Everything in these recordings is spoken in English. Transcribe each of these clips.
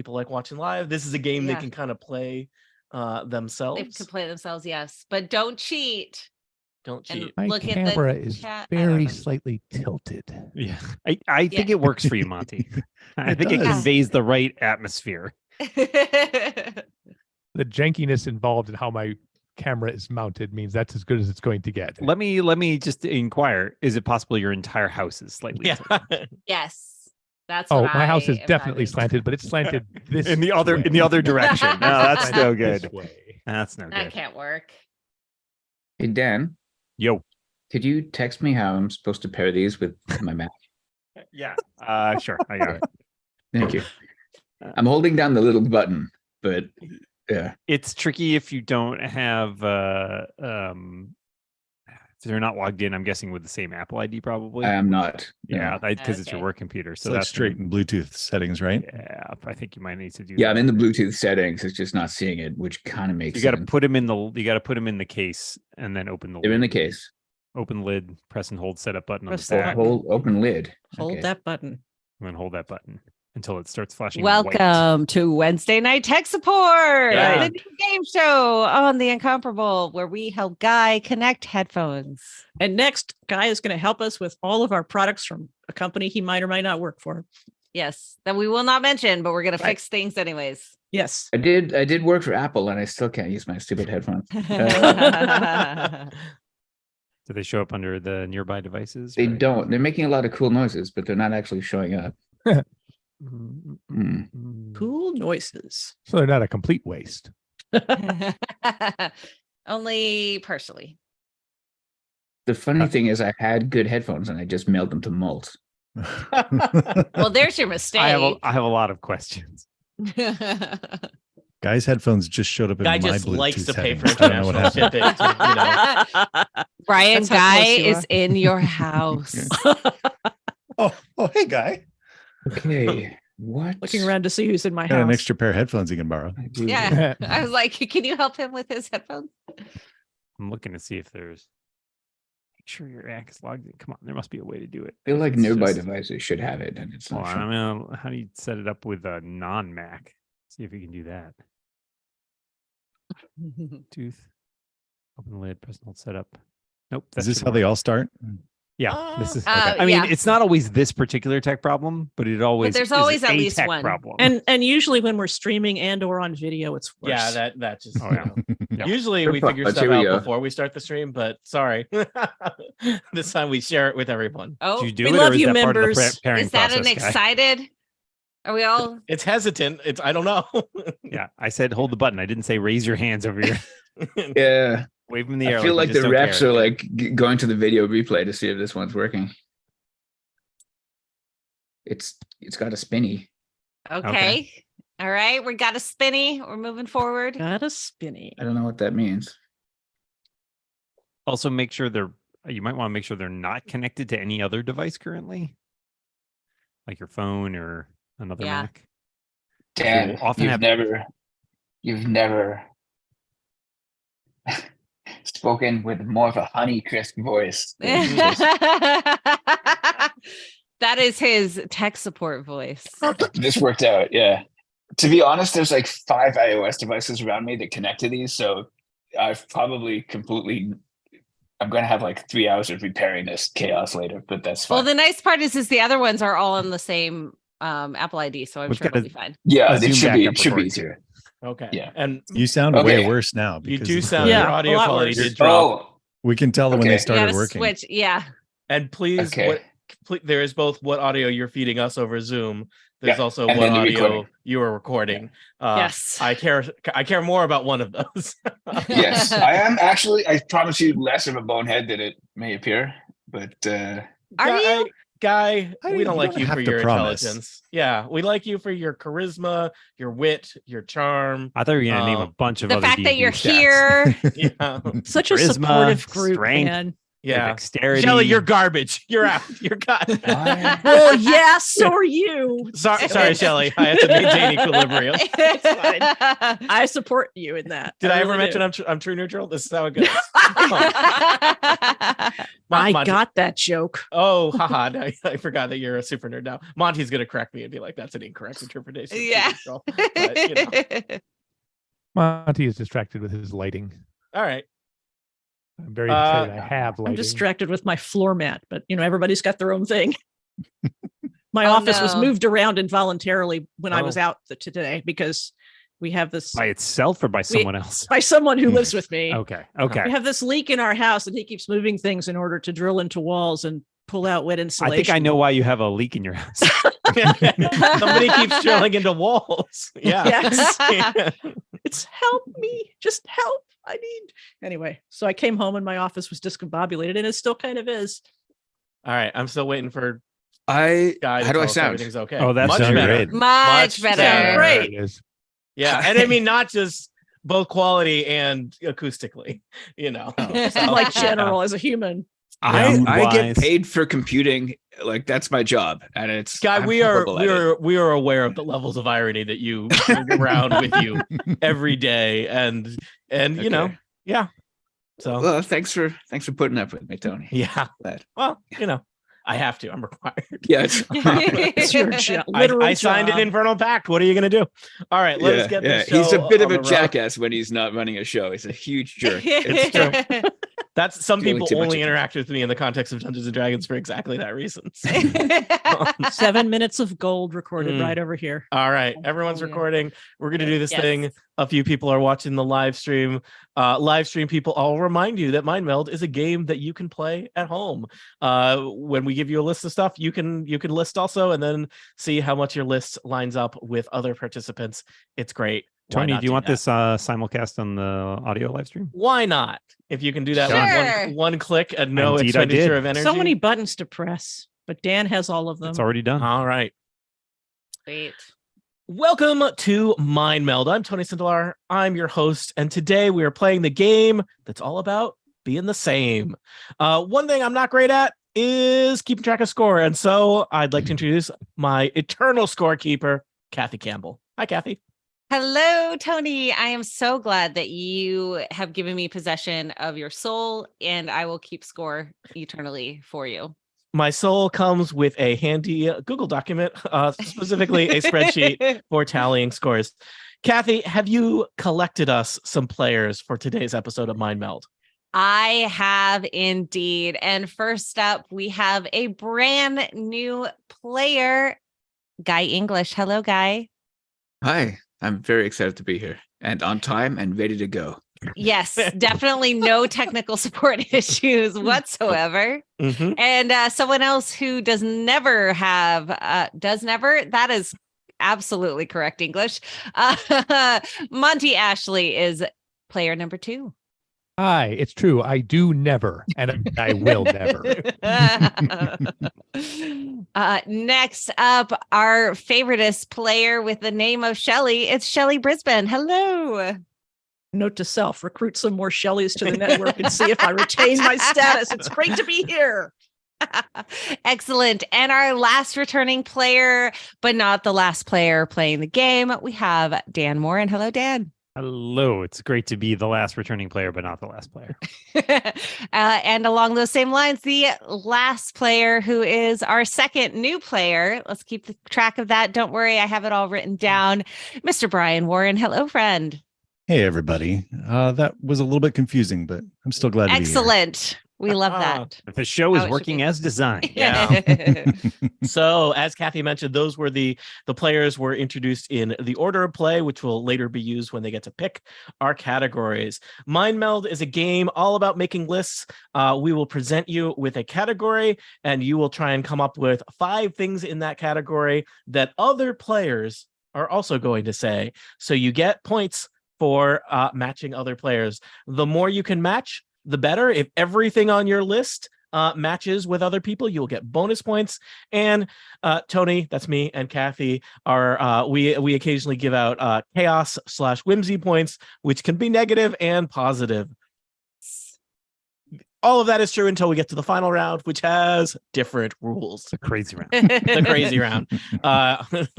people like watching live. This is a game they can kind of play themselves. They can play themselves, yes, but don't cheat. Don't cheat. My Look at the camera is chat. very slightly tilted. Yeah, I think it works for you, Monty. I think it does. conveys the right atmosphere. The jankiness involved in how my camera is mounted means that's as good as it's going to get. Let me just inquire: is it possible your entire house is slightly tilted? Yes, that's. Oh, what my house is am definitely driving. slanted, but it's slanted this in the other direction. No, that's Slanted no this good. way. That's no That good. can't work. Hey, Dan, Yo, could you text me how I'm supposed to pair these with my Mac? yeah, sure, I got it. Thank you. I'm holding down the little button, but yeah. It's tricky if you don't have if they're not logged in. I'm guessing with the same Apple ID, probably. I am not. Yeah, No. because it's your Okay. work computer. So So that's that's straight in Bluetooth settings, right? Yeah, I think you might need to do. Yeah, that. I'm in the Bluetooth settings. It's just not seeing it, which kind of makes You got to sense. put them in the case and then open the. They're in the lid. case. Open lid, press and hold setup button on the Press the back, button. Hold open lid. Hold Okay. that button. and then hold that button until it starts flashing. white. Welcome to Wednesday Night Tech Support, Yeah. the new game show on the Incomparable, where we help Guy connect headphones. And next, Guy is going to help us with all of our products from a company he might or might not work for. Yes, that we will not mention, but we're going to Right. fix things anyways. Yes. I did work for Apple, and I still can't use my stupid headphones. Do they show up under the nearby devices? They or- don't. They're making a lot of cool noises, but they're not actually showing up. Cool noises. So they're not a complete waste. Only partially. The funny thing is, I had good headphones, and I just mailed them to Malt. Well, there's your mistake. I have a lot lot of questions. Guy's headphones just showed up in Guy my just Bluetooth likes to pay for settings. I don't know what international happened. shipping. Brian, That's how Guy close you is are. in your house. Oh, hey, Guy. Okay, what? Looking around to see who's in my Got an house. extra pair of headphones you can borrow. I do- Yeah. I was like, can you help him with his headphones? I'm looking to see if there's. Make sure your app is logged in. Come on, there must be a way to do it. I feel like It's nearby just- devices should have it, and it's Hold not. on, showing. how do you set it up with a non-Mac? See if you can do that. Tooth. Open the lid, press and hold setup. Nope. Is that this should how they work. all start? Yeah, this is. Okay. I mean, yeah. it's not always this particular tech problem, but it always. there's is always at a least tech one. problem. And usually when we're streaming and or on video, it's worse. Yeah, that just. Oh, yeah. you know. Usually we Here figure we stuff out go. before we start the stream, but sorry, this time we share it with everyone. Oh, Do you do We it, love or is you, that part of the members. pairing is that an process, Guy? excited? Are we all? It's hesitant. It's I don't know. Yeah, I said hold the button. I didn't say raise your hands over your Yeah, wave them in the air. I feel like you the just don't reps care. are like going to the video replay to see if this one's working. It's got a spinny. Okay. All right. We got a spinny. We're moving forward. Got a spinny. I don't know what that means. Also, make sure you might want to make sure they're not connected to any other device currently, like your phone or another Yeah. Mac. Dan, You'll often you've have- never spoken with more of a honey crisp voice. than this. That is his tech support voice. This worked out, yeah. To be honest, there's like 5 iOS devices around me that connect to these, so I've probably I'm going to have like 3 hours of repairing this chaos later, but that's fine. Well, the nice part is the other ones are all on the same Apple ID, so I'm We've sure got it'll a- be fine. yeah, a it Zoom should backup be recording. easier. Okay. Yeah. And You sound Okay. way worse now. you because do of sound the- your Yeah, audio a lot quality worse. did drop. Oh, We can tell when Okay. they You You started gotta working. switch. Yeah. And please, Okay. there is both what audio you're feeding us over Zoom. There's Yeah, also and what then the audio recording. you are recording. Yes. I care more about one of those. yes. I am actually, I promise you, less of a bonehead than it may appear, but Are you? Guy, I we mean, don't you like don't you have for to your promise. intelligence. Yeah, we like you for your charisma, your wit, your charm. I thought you were going to name a bunch of The other fact that D&D you're stats. here. Yeah. Such a Charisma, supportive group, strength. man. Yeah. Dexterity. Shelly, you're garbage. You're out. You're cut. Well, yeah, so are you. Sorry, Shelly. I have to maintain equilibrium. It's fine. I support you in that. Did I ever really mention do. I'm true neutral? This is how it goes. I Monty- got that joke. Oh, haha. I forgot that you're a super nerd now. Monty's going to correct me and be like, that's an incorrect interpretation. of Yeah. true neutral. But, you know. Monty is distracted with his lighting. All right. I'm very excited. I have lighting. I'm distracted with my floor mat, but everybody's got their own thing. My Oh, office was no. moved around involuntarily when I was Oh. out today because we have this by itself or by someone else? by someone who lives with me. Okay. We Okay. have this leak in our house and he keeps moving things in order to drill into walls and pull out wet I insulation. think I know why you have a leak in your house. Somebody keeps drilling into walls. Yeah. Yes. Yeah. It's help me, just help. I need. Anyway, so I came home and my office was discombobulated and it still kind of is. All right. I'm still waiting for Guy Guy to how do tell I us sound? everything's okay. Oh, that's much sounding better. great. Much better. better. Great. There it is. Yeah. And I mean, not just both quality and acoustically, you know. I'm like general as a human. I Mood-wise. get paid for computing. Like that's my job, and it's Guy, I'm we are horrible at it. we are aware of the levels of irony that you bring around with you every day, and you know, Okay. yeah. So Well, thanks for putting up with me, Tony. yeah. Glad. Well, you know, I have to. I'm required. Yeah, it's It's your job. I Literal signed job. an infernal pact. What are you going to do? All right, let's get this show He's a bit of on a the road. jackass when he's not running a show. He's a huge jerk. It's true. That's some Doing people too much only attention. interact with me in the context of Dungeons and Dragons for exactly that reason. So. 7 minutes of gold recorded Mm. right over here. All right, everyone's Oh, yeah. recording. We're gonna do this Yes. thing. A few people are watching the live stream. Live stream people, I'll remind you that Mind Meld is a game that you can play at home. When we give you a list of stuff, you can list also, and then see how much your list lines up with other participants. It's great. Why Tony, not do you want that? this simulcast on the audio live stream? Why not? If you can do that Sure. with one click and no Indeed, I expenditure did. of energy. So many buttons to press, but Dan has all of them. It's already done. All right. Sweet. Welcome to Mind Meld. I'm Tony Sindelar. I'm your host, and today we are playing the game that's all about being the same. One thing I'm not great at is keeping track of score, and so I'd like to introduce my eternal scorekeeper, Kathy Campbell. Hi, Kathy. Hello, Tony. I am so glad that you have given me possession of your soul, and I will keep score eternally for you. My soul comes with a handy Google document, specifically a spreadsheet for tallying scores. Kathy, have you collected us some players for today's episode of Mind Meld? I have indeed. And first up, we have a brand new player, Guy English. Hello, Guy. Hi, I'm very excited to be here and on time and ready to go. Yes, definitely no technical support issues whatsoever. Mm-hmm. And someone else who does never, that is absolutely correct English. Monty Ashley is player number 2. Hi, it's true. I do never, and I will never. Next up, our favoriteest player with the name of Shelly. It's Shelly Brisbane. Hello. Note to self, recruit some more Shelleys to the network and see if I retain my status. It's great to be here. Excellent. And our last returning player, but not the last player playing the game, we have Dan Moore. And hello, Dan. Hello. It's great to be the last returning player, but not the last player. And along those same lines, the last player who is our second new player. Let's keep track of that. Don't worry, I have it all written down. Mr. Brian Warren. Hello, friend. Hey, everybody. That was a little bit confusing, but I'm still glad to be here. Excellent. We love that. If the show is How it should working be. as designed. Yeah. So, as Kathy mentioned, those were the players were introduced in the order of play, which will later be used when they get to pick our categories. Mind Meld is a game all about making lists. We will present you with a category, and you will try and come up with 5 things in that category that other players are also going to say. So you get points for matching other players. The more you can match, the better. If everything on your list matches with other people, you'll get bonus points. And Tony, that's me, and Kathy are we occasionally give out chaos/whimsy points, which can be negative and positive. All of that is true until we get to the final round, which has different rules. The crazy round. The crazy round.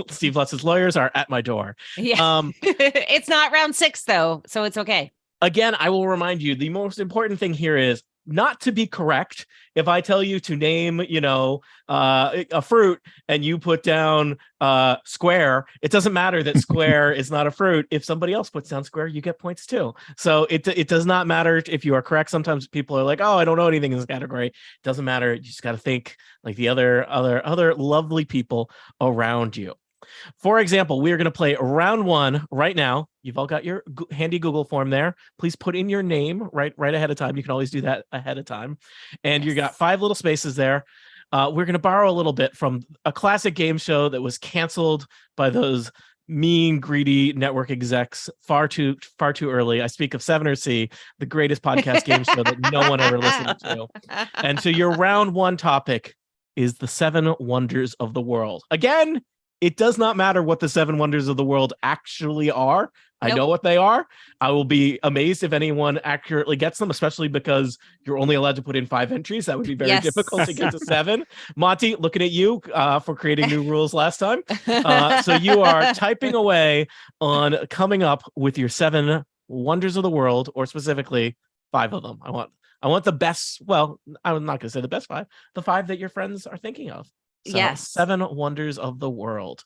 Steve Lutz's lawyers are at my door. Yeah. It's not round 6 though, so it's okay. Again, I will remind you, the most important thing here is not to be correct. If I tell you to name, a fruit and you put down square, it doesn't matter that square is not a fruit. If somebody else puts down square, you get points too. So it does not matter if you are correct. Sometimes people are like, oh, I don't know anything in this category. It doesn't matter. You just got to think like the other lovely people around you. For example, we are going to play round 1 right now. You've all got your handy Google form there. Please put in your name right ahead of time. You can always do that ahead of time. And you got 5 little spaces there. We're going to borrow a little bit from a classic game show that was canceled by those mean, greedy network execs far too early. I speak of 7 or C, the greatest podcast game show that no one ever listened to. And so your round 1 topic is the 7 wonders of the world. Again, it does not matter what the 7 wonders of the world actually are. I know what they are. I will be amazed if anyone accurately gets them, especially because you're only allowed to put in 5 entries. That would be very difficult to get to 7. Monty, looking at you for creating new rules last time. So you are typing away on coming up with your 7 wonders of the world, or specifically 5 of them. I want the best. Well, I'm not going to say the best 5. The 5 that your friends are thinking of. So yes. 7 wonders of the world.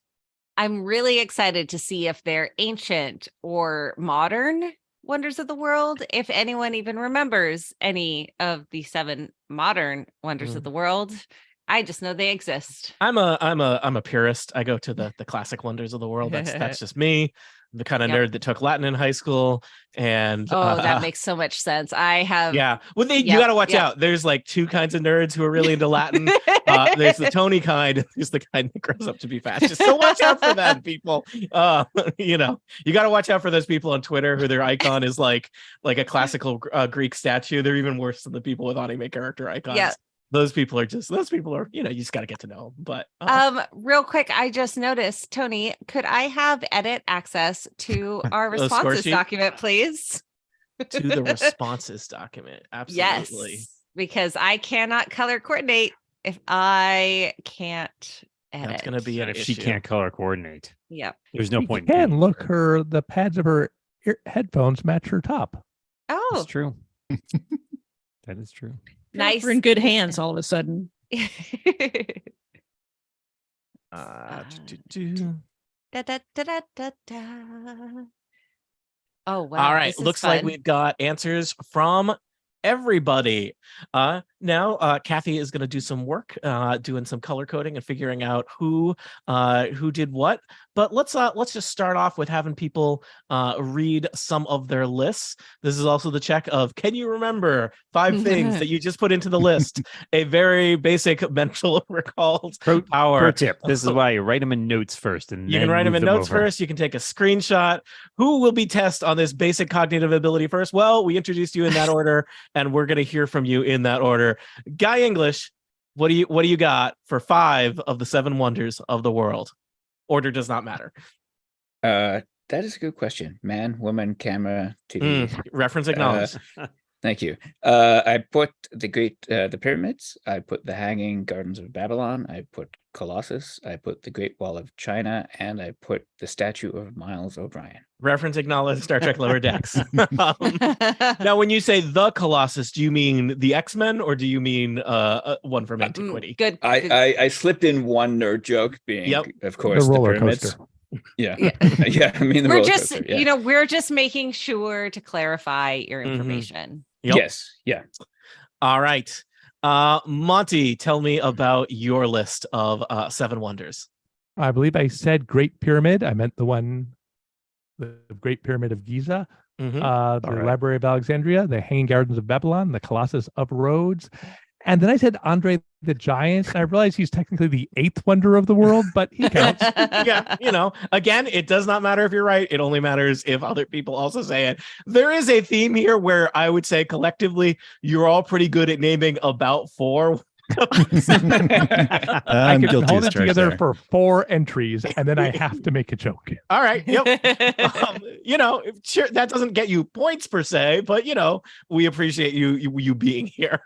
I'm really excited to see if they're ancient or modern wonders of the world. If anyone even remembers any of the 7 modern wonders of the world, I just know they exist. I'm a purist. I go to the classic wonders of the world. That's just me. The kind of nerd that took Latin in high school. And that makes so much sense. I have you got to watch out. There's like 2 kinds of nerds who are really into Latin. There's the Tony kind, there's the kind that grows up to be fascist. So watch out for that, people. You got to watch out for those people on Twitter who their icon is like a classical Greek statue. They're even worse than the people with anime character icons. Yeah. Those people are, you just got to get to know them. But real quick, I just noticed, Tony, could I have edit access to our responses document, please? To the responses document. Absolutely. Yes, because I cannot color coordinate if I can't edit. That's going to be an if issue. She can't color coordinate. Yep. There's no point. And look, the pads of her headphones match her top. Oh, that's true. That is true. Nice. We're in good hands all of a sudden. Oh, wow. All right. Looks like we've got answers from everybody. Now Kathy is going to do some work doing some color coding and figuring out who did what. But let's just start off with having people read some of their lists. This is also the check of, can you remember 5 things that you just put into the list? A very basic mental recalled power. Pro tip. This is why you write them in notes first, and you can write them in notes first. You can take a screenshot. Who will be tested on this basic cognitive ability first? Well, we introduced you in that order, and we're going to hear from you in that order. Guy English, what do you got for 5 of the 7 wonders of the world? Order does not matter. That is a good question. Man, woman, camera, TV. Reference acknowledged. Thank you. I put the pyramids. I put the Hanging Gardens of Babylon. I put Colossus. I put the Great Wall of China, and I put the statue of Miles O'Brien. Reference acknowledged. Star Trek Lower Decks. Now, when you say the Colossus, do you mean the X-Men, or do you mean one from antiquity? Good. I slipped in one nerd joke, being of course the roller pyramids. coaster. Yeah. I mean, the we're roller just coaster, yeah. we're just making sure to clarify your information. Yep. Yes. Yeah. All right. Monty, tell me about your list of 7 wonders. I believe I said Great Pyramid. I meant the Great Pyramid of Giza, the Library of Alexandria, the Hanging Gardens of Babylon, the Colossus of Rhodes. And then I said Andre the Giant. And I realized he's technically the 8th wonder of the world, but he counts. Yeah, again, it does not matter if you're right. It only matters if other people also say it. There is a theme here where I would say collectively, you're all pretty good at naming about 4 I I'm can guilty hold as it charged together there. for 4 entries, and then I have to make a joke. All right. Yep. Sure, that doesn't get you points per se, but we appreciate you being here.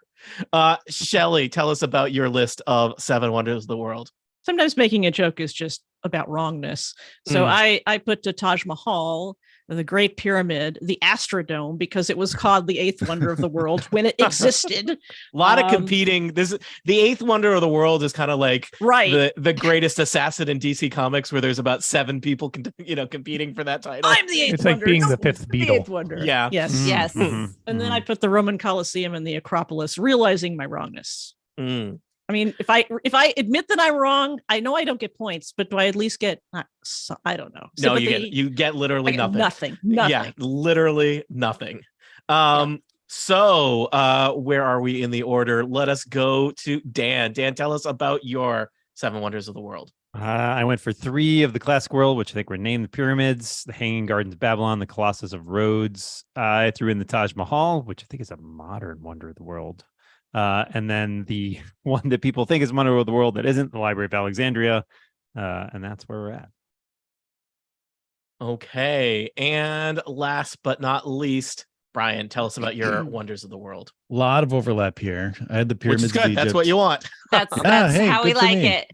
Shelley, tell us about your list of 7 wonders of the world. Sometimes making a joke is just about wrongness. So I put the Taj Mahal, the Great Pyramid, the Astrodome, because it was called the 8th wonder of the world when it existed. A lot of competing. The 8th wonder of the world is kind of like the greatest assassin in DC Comics, where there's about 7 people competing for that title. I'm the 8th It's wonder. like being the 5th The Beatle. 8th wonder. Yeah. Yes. Yes. And then I put the Roman Colosseum and the Acropolis, realizing my wrongness. I mean, if I admit that I'm wrong, I know I don't get points, but do I at least get? I don't know. No, Sympathy? you get literally nothing. Nothing. Yeah, literally nothing. So where are we in the order? Let us go to Dan. Dan, tell us about your 7 wonders of the world. I went for 3 of the classic world, which I think were named the pyramids, the Hanging Gardens of Babylon, the Colossus of Rhodes. I threw in the Taj Mahal, which I think is a modern wonder of the world. And then the one that people think is wonder of the world that isn't, the Library of Alexandria. And that's where we're at. Okay. And last but not least, Brian, tell us about your wonders of the world. A lot of overlap here. I had the pyramids Which is good. of Egypt. That's what you want. That's hey, how we good for like me. it.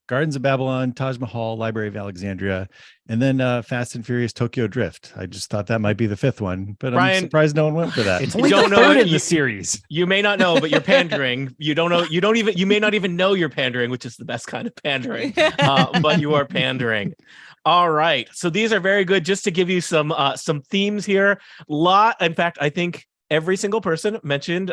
Gardens of Babylon, Taj Mahal, Library of Alexandria, and then Fast and Furious Tokyo Drift. I just thought that might be the 5th one, but Brian, I'm surprised no one went for that. It's You don't know in the series. You may not know, but you're pandering. You don't know. You may not even know you're pandering, which is the best kind of pandering. But you are pandering. All right. So these are very good. Just to give you some themes here. In fact, I think every single person mentioned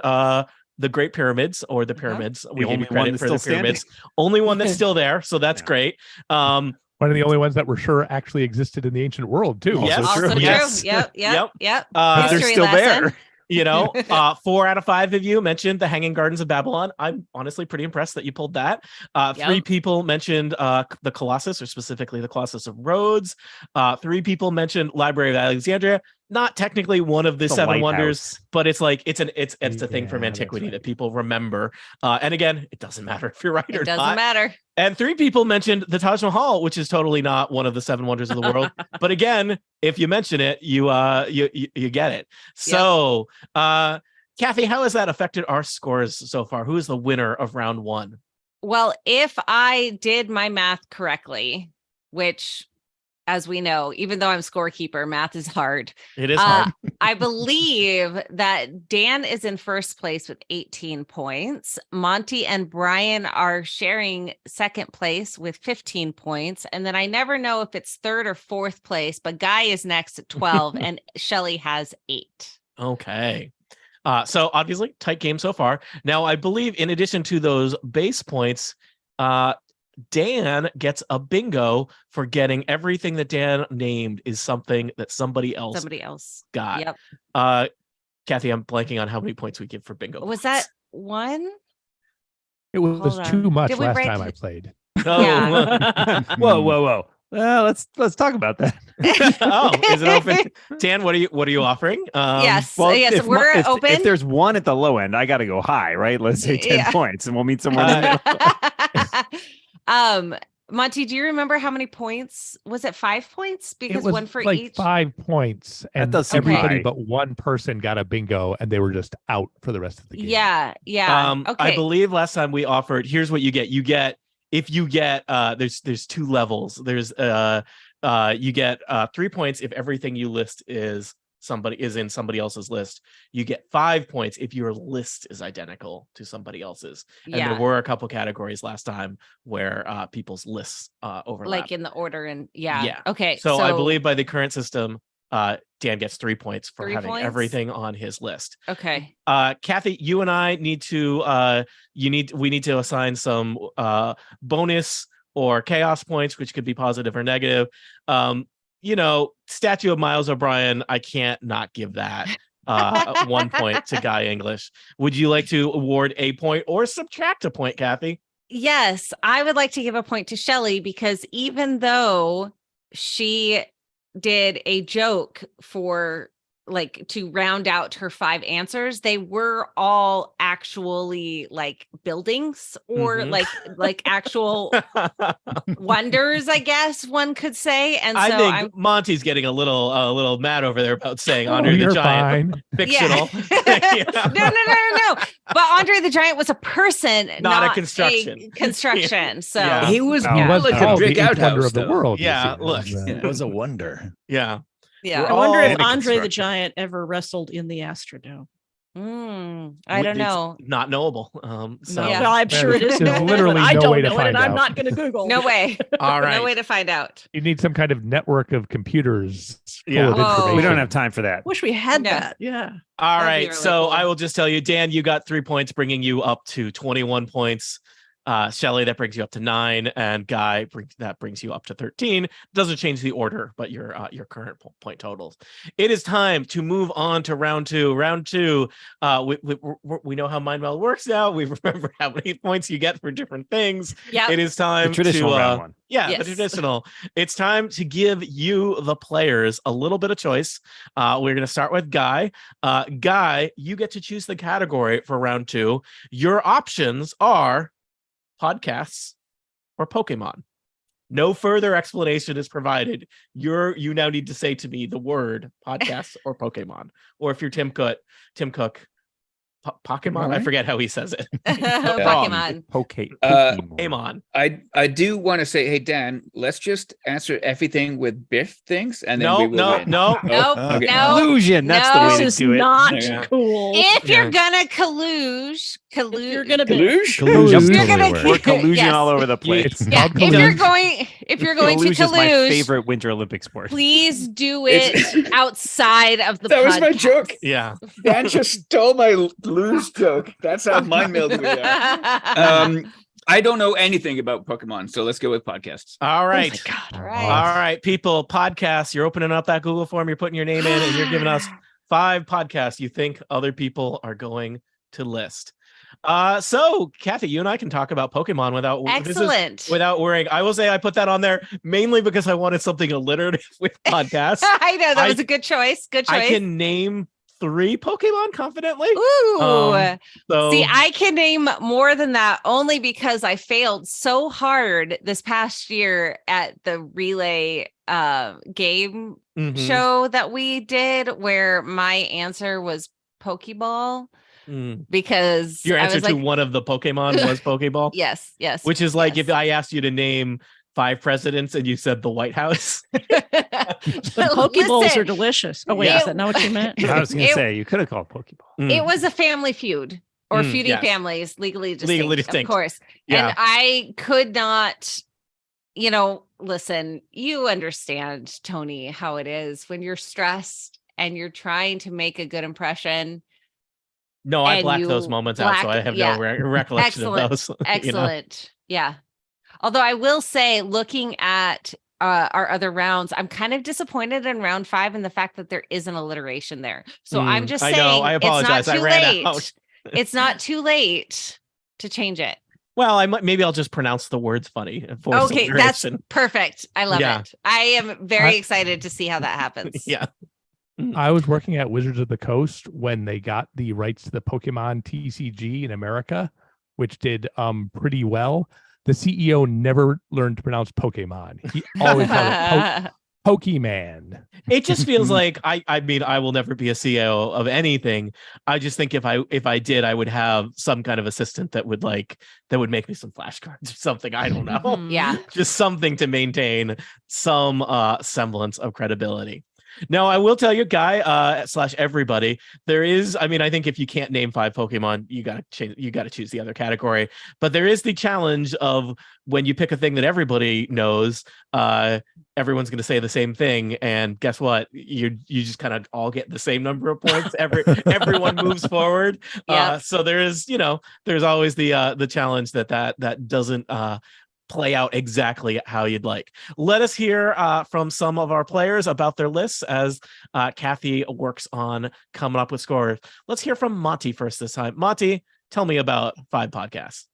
the Great Pyramids or the pyramids. We give you credit for the pyramids. Only one that's still there. So that's great. One of the only ones that we're sure actually existed in the ancient world, too. Yes. Also true. Yes. Yep. They're History still lesson. there. 4 out of 5 of you mentioned the Hanging Gardens of Babylon. I'm honestly pretty impressed that you pulled that. 3 people mentioned the Colossus, or specifically the Colossus of Rhodes. 3 people mentioned Library of Alexandria. Not technically one of the 7 wonders, but it's like it's a thing from antiquity that people remember. And again, it doesn't matter if you're right or not. It doesn't matter. And 3 people mentioned the Taj Mahal, which is totally not one of the 7 wonders of the world. But again, if you mention it, you get it. So, Kathy, how has that affected our scores so far? Who is the winner of round 1? Well, if I did my math correctly, which, as we know, even though I'm scorekeeper, math is hard. It is hard. I believe that Dan is in first place with 18 points. Monty and Brian are sharing second place with 15 points. And then I never know if it's third or fourth place, but Guy is next at 12 and Shelley has 8. Okay. So obviously tight game so far. Now, I believe in addition to those base points, Dan gets a bingo for getting everything that Dan named is something that somebody else got. Yep. Kathy, I'm blanking on how many points we give for bingo. Was that 1? It was too much last time I played. Oh, Yeah. Whoa. Let's talk about that. Is it open? Dan, what are you offering? Yes. Well, yes. if We're open. If there's 1 at the low end, I got to go high, right? Let's say 10 points, and we'll meet somewhere in the middle. Monty, do you remember how many points? Was it 5 points? Because it was 1 for like each. 5 points, and does seem everybody high. but one person got a bingo, and they were just out for the rest of the game. Yeah. Okay. I believe last time we offered. Here's what you get. You get if you get. There's 2 levels. There's you get 3 points if everything you list is in somebody else's list. You get 5 points if your list is identical to somebody else's. And there were a couple categories last time where people's lists overlap, like in the order and yeah. Okay. So I believe by the current system, Dan gets 3 points for 3 having points? everything on his list. Okay. Kathy, you and I need to we need to assign some bonus or chaos points, which could be positive or negative. Statue of Miles O'Brien, I can't not give that 1 point to Guy English. Would you like to award a point or subtract a point, Kathy? Yes, I would like to give a point to Shelley because even though she did a joke for like to round out her 5 answers, they were all actually like buildings or like actual wonders, I guess one could say. And so I think Monty's getting a little mad over there about saying Andre the Giant, fine. fictional. No. But Andre the Giant was a person, not a construction. So Yeah. He was He was like a called brick the eighth outhouse wonder of the though. world. you Yeah, see. look. It was a wonder. Yeah. yeah. I wonder all if in a Andre the construction. Giant ever wrestled in the Astrodome. I don't It's know. not knowable. So No, Yeah. well, I'm sure it is. There's knowable, literally but I no don't way to know it, and find I'm out. not going to Google. No way. all right. No way to find out. You need some kind of network of computers Yeah. full of Whoa. information. We don't have time for that. Wish we had Yeah. that. Yeah. All That'd be right. really So cool. I will just tell you, Dan, you got 3 points, bringing you up to 21 points. Shelly, that brings you up to 9, and Guy brings you up to 13. Doesn't change the order, but your current point totals. It is time to move on to round 2. Round 2, we know how Mind Meld works now. We remember how many points you get for different things. Yeah. It is time The traditional to round one. yeah, Yes. the traditional. It's time to give you, the players, a little bit of choice. We're going to start with Guy. Guy, you get to choose the category for round 2. Your options are podcasts or Pokemon. No further explanation is provided. You now need to say to me the word podcast or Pokemon. Or if you're Tim Cook, Pokemon? I forget how he says it. Pokemon. Pokemon. I do want to say, hey Dan, let's just answer everything with Biff things, and then we will win. Nope. Okay. No. Illusion. That's No. the way This to is do it. not Yeah. cool. If Yeah. you're gonna colluge, You're going to be. Deluge? Collusion If you're totally gonna- We're works. collusion Yes. all over the place. It's yeah, called if you're collusion. going to Collusion is my colluge, favorite Winter Olympic sport. please do It's- it outside of the That was my podcast. joke. Yeah. Dan just stole my lose joke. That's how mind meld we are. I don't know anything about Pokemon, so let's go with podcasts. All right. All All right. right, people, podcasts. You're opening up that Google form, you're putting your name in, and you're giving us 5 podcasts you think other people are going to list. So Kathy, you and I can talk about Pokemon Excellent. without worrying. I will say I put that on there mainly because I wanted something alliterative with podcasts. I know that was a good choice. Good choice. I can name 3 Pokemon confidently. Ooh. So See, I can name more than that only because I failed so hard this past year at the relay game Mhm. show that we did where my answer was Pokeball Mm. because Your I answer was to like, one of the Pokemon was Pokeball. yes. Which is like yes. if I asked you to name 5 presidents and you said the White House. Pokeballs Listen, are delicious. Oh, wait, Yeah. is that not what you meant? I was going to It- say, you could have called Pokeball. Mm. It was a family feud or feuding yes. families, legally distinct, Legally distinct. of course. Yeah. And I could not, listen, you understand, Tony, how it is when you're stressed and you're trying to make a good impression. No, I and blacked you those moments out, so I have no recollection Excellent. of those. Excellent. Yeah. Although I will say, looking at our other rounds, I'm kind of disappointed in round 5 in the fact that there is an alliteration there. So I'm just I saying, know. I apologize. it's not I too ran late. out. It's not too late to change it. Well, maybe I'll just pronounce the words funny. And force Okay, that's alliteration. perfect. I love Yeah. it. I am very excited to see how that happens. Yeah. I was working at Wizards of the Coast when they got the rights to the Pokemon TCG in America, which did pretty well. The CEO never learned to pronounce Pokemon. He always called it Pokemon. It just feels like I mean, I will never be a CEO of anything. I just think if I did, I would have some kind of assistant that would make me some flashcards or something. I don't know. Mhm. Yeah. Just something to maintain some semblance of credibility. Now, I will tell you, Guy / everybody, there is. I mean, I think if you can't name 5 Pokemon, you gotta choose the other category. But there is the challenge of when you pick a thing that everybody knows, everyone's going to say the same thing, and guess what? You just kind of all get the same number of points. Everyone moves forward. Yep. So there is, there's always the challenge that doesn't play out exactly how you'd like. Let us hear from some of our players about their lists as Kathy works on coming up with scores. Let's hear from Monty first this time. Monty, tell me about 5 podcasts.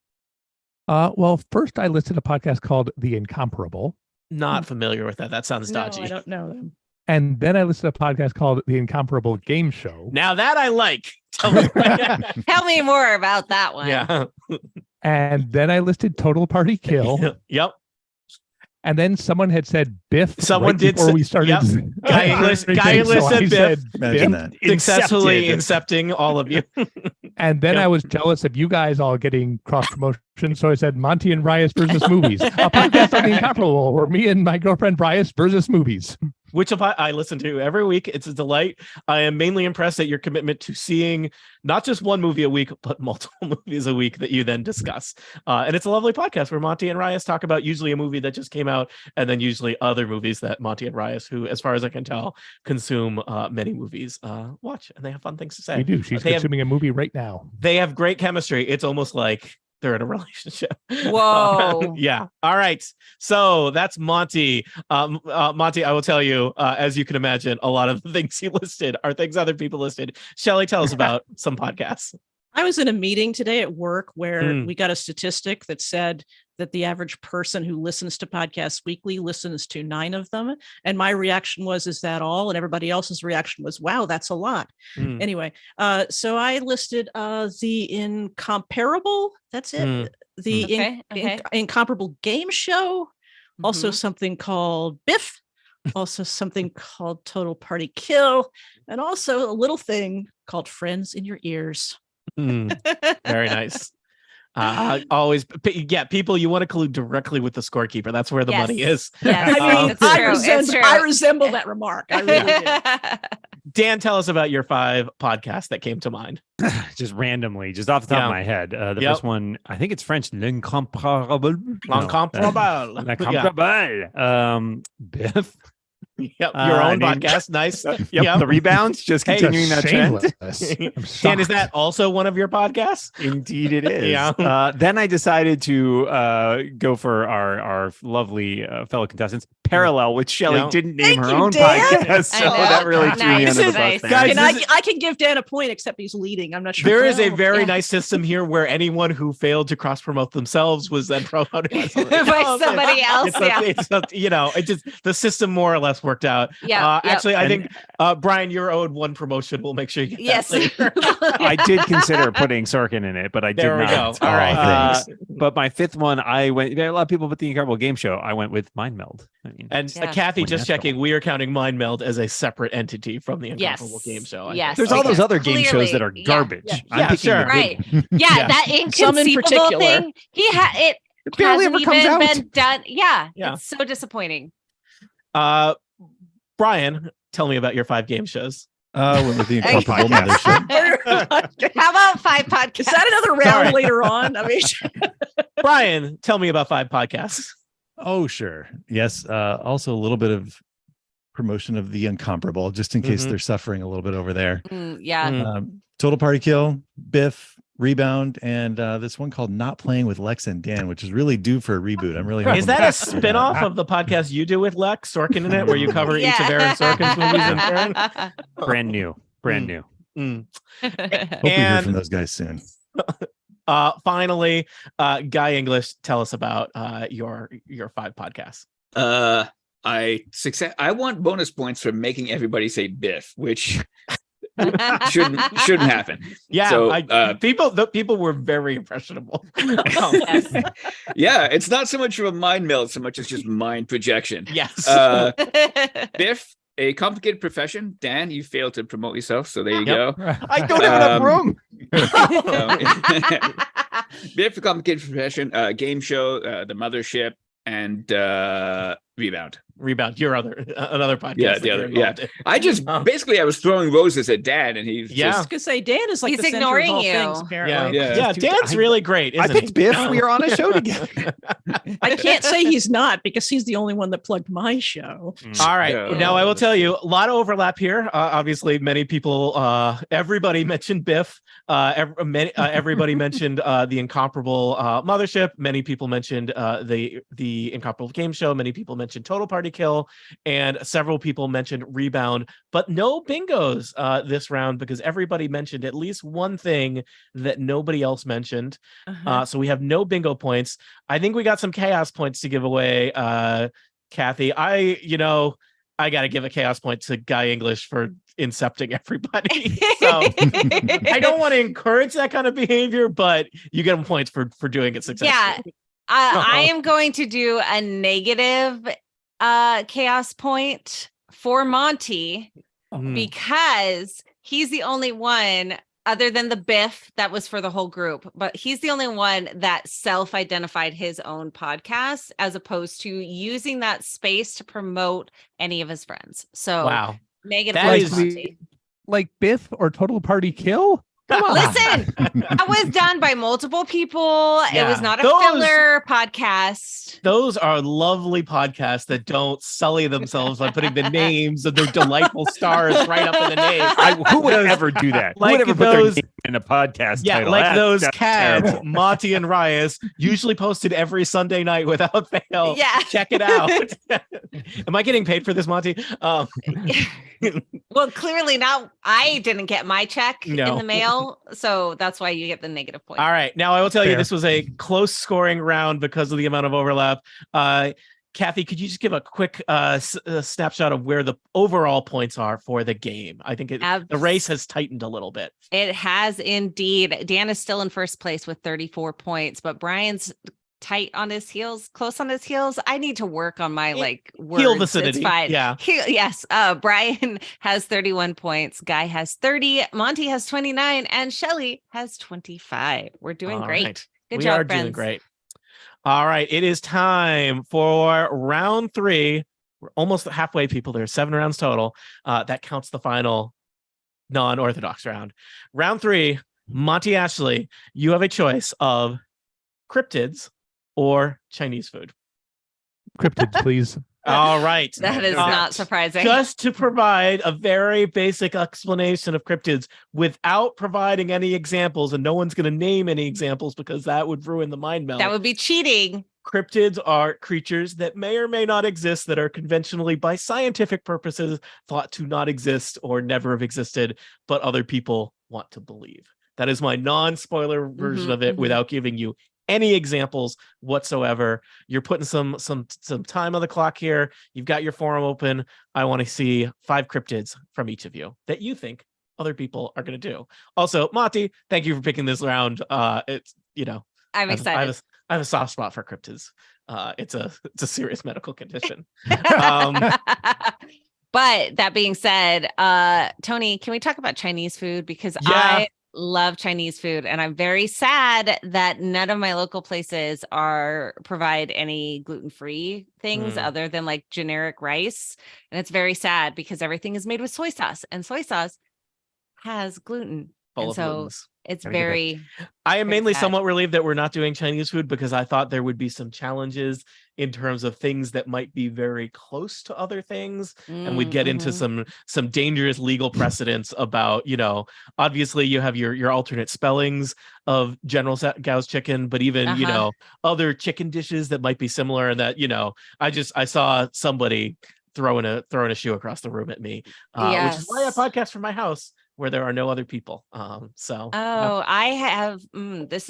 Well, first I listed a podcast called The Incomparable. Not familiar with that. That sounds No, dodgy. I don't know them. And then I listened to a podcast called The Incomparable Game Show. Now that I like. Tell me. Tell me more about that one. Yeah. And then I listed Total Party Kill. Yep. And then someone had said Biff. Someone did before say- we started. yep. Guy English said I Biff. Imagine that. Successfully Incepted. incepting all of you. And then Yep. I was jealous of you guys all getting cross promotion. So I said Monty and Rias versus movies. A podcast on The Incomparable where me and my girlfriend Rias versus movies. Which I listen to every week. It's a delight. I am mainly impressed at your commitment to seeing not just one movie a week, but multiple movies a week that you then discuss. And it's a lovely podcast where Monty and Rias talk about usually a movie that just came out, and then usually other movies that Monty and Rias, who, as far as I can tell, consume many movies, watch, and they have fun things to say. We do. She's They have- consuming a movie right now. They have great chemistry. It's almost like they're in a relationship. Whoa. Yeah. All right. So that's Monty. Monty, I will tell you, as you can imagine, a lot of the things he listed are things other people listed. Shelley, tell us about some podcasts. I was in a meeting today at work where Mm. we got a statistic that said that the average person who listens to podcasts weekly listens to 9 of them. And my reaction was, is that all? And everybody else's reaction was, wow, that's a lot. Mm. Anyway, so I listed the Incomparable. That's it. Mm. The Okay. Incomparable Game Show. Also Mhm. something called Biff. Also something called Total Party Kill. And also a little thing called Friends in Your Ears. Mm. Very nice. Always, yeah, people you want to collude directly with the scorekeeper. That's where the Yes. money is. Yes, I mean, it's true. It's true. I resemble that remark. I really do. Dan, tell us about your 5 podcasts that came to mind. Just randomly, just off the top Yeah. of my head. The Yep. first one, I think it's French, L'Incomparable. Incomparable. L'Incomparable. Biff. Yep, your own named- podcast. Nice. Yep. Yep. The rebounds, just Hey, continuing that trend. Shameless. I'm Dan, is shocked. that also one of your podcasts? Indeed, it is. Yeah. Then I decided to go for our lovely fellow contestants, Parallel, which Shelley Yeah. didn't name Thank her you, own Dan. podcast. So I know. that really threw me Nice, under the nice. bus there. Guys, And this I can give Dan a point, except he's leading. I'm not sure. There is a Well, very yeah. nice system here where anyone who failed to cross promote themselves was then promoted by By somebody else. It's Yeah. it just the system more or less worked out. Yeah. Yep. Actually, I And- think Brian, you're owed one promotion. We'll make sure you get Yes. that later. I did consider putting Sorkin in it, but I did There we not. go. All right. thanks. But my 5th one, I went. There are a lot of people put the Incredible Game Show. I went with Mind Meld. I mean, And Yeah. Kathy, More just natural. checking, we are counting Mind Meld as a separate entity from the Yes. Incomparable Game Show. I Yes. think. there's all Okay. those other game shows that are Clearly, yeah. garbage. Yeah. I'm Yeah, picking sure. the good Right. one. Yeah, Yeah. that Some in inconceivable particular. thing. It barely hasn't ever comes even out. been done. Yeah, Yeah. it's so disappointing. Brian, tell me about your 5 game shows. Went with the Hey. Incomparable Mothership. How about 5 podcasts? Is that another round Sorry. later on? I mean, Brian, tell me about 5 podcasts. Oh, sure. Yes. Also a little bit of promotion of the Incomparable, just in case Mhm. they're suffering a little bit over there. Yeah. Total Party Kill, Biff, Rebound, and this one called Not Playing with Lex and Dan, which is really due for a reboot. I'm really hoping Is that they a do spin-off of the podcast you do with Lex Sorkin in it, where you cover each of Aaron Sorkin's movies in turn? Brand new. Brand Mm. new. Mm. Hope we hear And- from those guys soon. Finally, Guy English, tell us about your 5 podcasts. I want bonus points for making everybody say Biff, which shouldn't happen. Yeah, So, people were very impressionable. Yes. Yeah, it's not so much of a mind meld, so much as just mind projection. Yes. Biff, A Complicated Profession. Dan, you failed to promote yourself, so there you Yep. go. I don't have enough Um, room. Biff, A Complicated Profession, Game Show, The Mothership, and Rebound. Rebound, your another podcast. Yeah, that the you're other- involved in. I just basically I was throwing roses at Dan, and he's Yeah. I was just gonna say Dan is like He's the center ignoring of all you. things. Apparently, Yeah, Yeah. Dan's really great. I Isn't picked he? Biff. We are on a show together. I can't say he's not because he's the only one that plugged my show. All right. Yeah. Now I will tell you a lot of overlap here. Obviously, many people, everybody mentioned Biff. Everybody mentioned the Incomparable Mothership. Many people mentioned the Incomparable Game Show. Many people mentioned Total Party Kill, and several people mentioned Rebound. But no bingos this round because everybody mentioned at least one thing that nobody else mentioned. So we have no bingo points. I think we got some chaos points to give away, Kathy. I got to give a chaos point to Guy English for incepting everybody. So I don't want to encourage that kind of behavior, but you get him points for doing it successfully. Yeah, I am going to do a negative chaos point for Monty because he's the only one other than the Biff that was for the whole group, but he's the only one that self-identified his own podcast as opposed to using that space to promote any of his friends. So Wow. negative That point is- for Monty. Like Biff or Total Party Kill? Come on. Listen, that was done by multiple people. It Yeah. was not a Those- filler podcast. Those are lovely podcasts that don't sully themselves by putting the names of their delightful stars right up in the name. Who would ever do that? Like Who would ever those- put their name in a podcast Yeah, title? like those That's cads, terrible. Monty and Rias, usually posted every Sunday night without fail. Yeah. Check it out. Am I getting paid for this, Monty? Well, clearly now I didn't get my check in No. the mail, so that's why you get the negative point. All right. Now I will tell you Fair. this was a close scoring round because of the amount of overlap. Kathy, could you just give a quick snapshot of where the overall points are for the game? I think the race has tightened a little bit. It has indeed. Dan is still in first place with 34 points, but Brian's tight on his heels, close on his heels. I need to work on my words. Heel vicinity. It's fine. Yeah. Yes. Brian has 31 points. Guy has 30. Monty has 29, and Shelly has 25. We're doing All great. right. Good We job, are friends. doing great. All right. It is time for round 3. We're almost halfway, people. There are 7 rounds total. That counts the final non-orthodox round. Round 3, Monty Ashley, you have a choice of cryptids or Chinese food. Cryptids, please. All right. That is not surprising. Just to provide a very basic explanation of cryptids without providing any examples, and no one's going to name any examples because that would ruin the mind meld. That would be cheating. Cryptids are creatures that may or may not exist that are conventionally, by scientific purposes, thought to not exist or never have existed, but other people want to believe. That is my non-spoiler version of it without giving you any examples whatsoever. You're putting some time on the clock here. You've got your forum open. I want to see 5 cryptids from each of you that you think other people are going to do. Also, Monty, thank you for picking this round. It's I'm excited. I have a soft spot for cryptids. It's a serious medical condition. But that being said, Tony, can we talk about Chinese food? Because Yeah. I love Chinese food, and I'm very sad that none of my local places provide any gluten-free things other than like generic rice. And it's very sad because everything is made with soy sauce, and soy sauce has gluten. Full And of so glutens. it's Gotta get that. very I am very mainly sad. somewhat relieved that we're not doing Chinese food because I thought there would be some challenges in terms of things that might be very close to other things. And we'd get into some dangerous legal precedents about, obviously you have your alternate spellings of General Gao's chicken, but even, other chicken dishes that might be similar, and that, I saw somebody throwing a shoe across the room at me, which is why I podcast from my house where there are no other people. I have this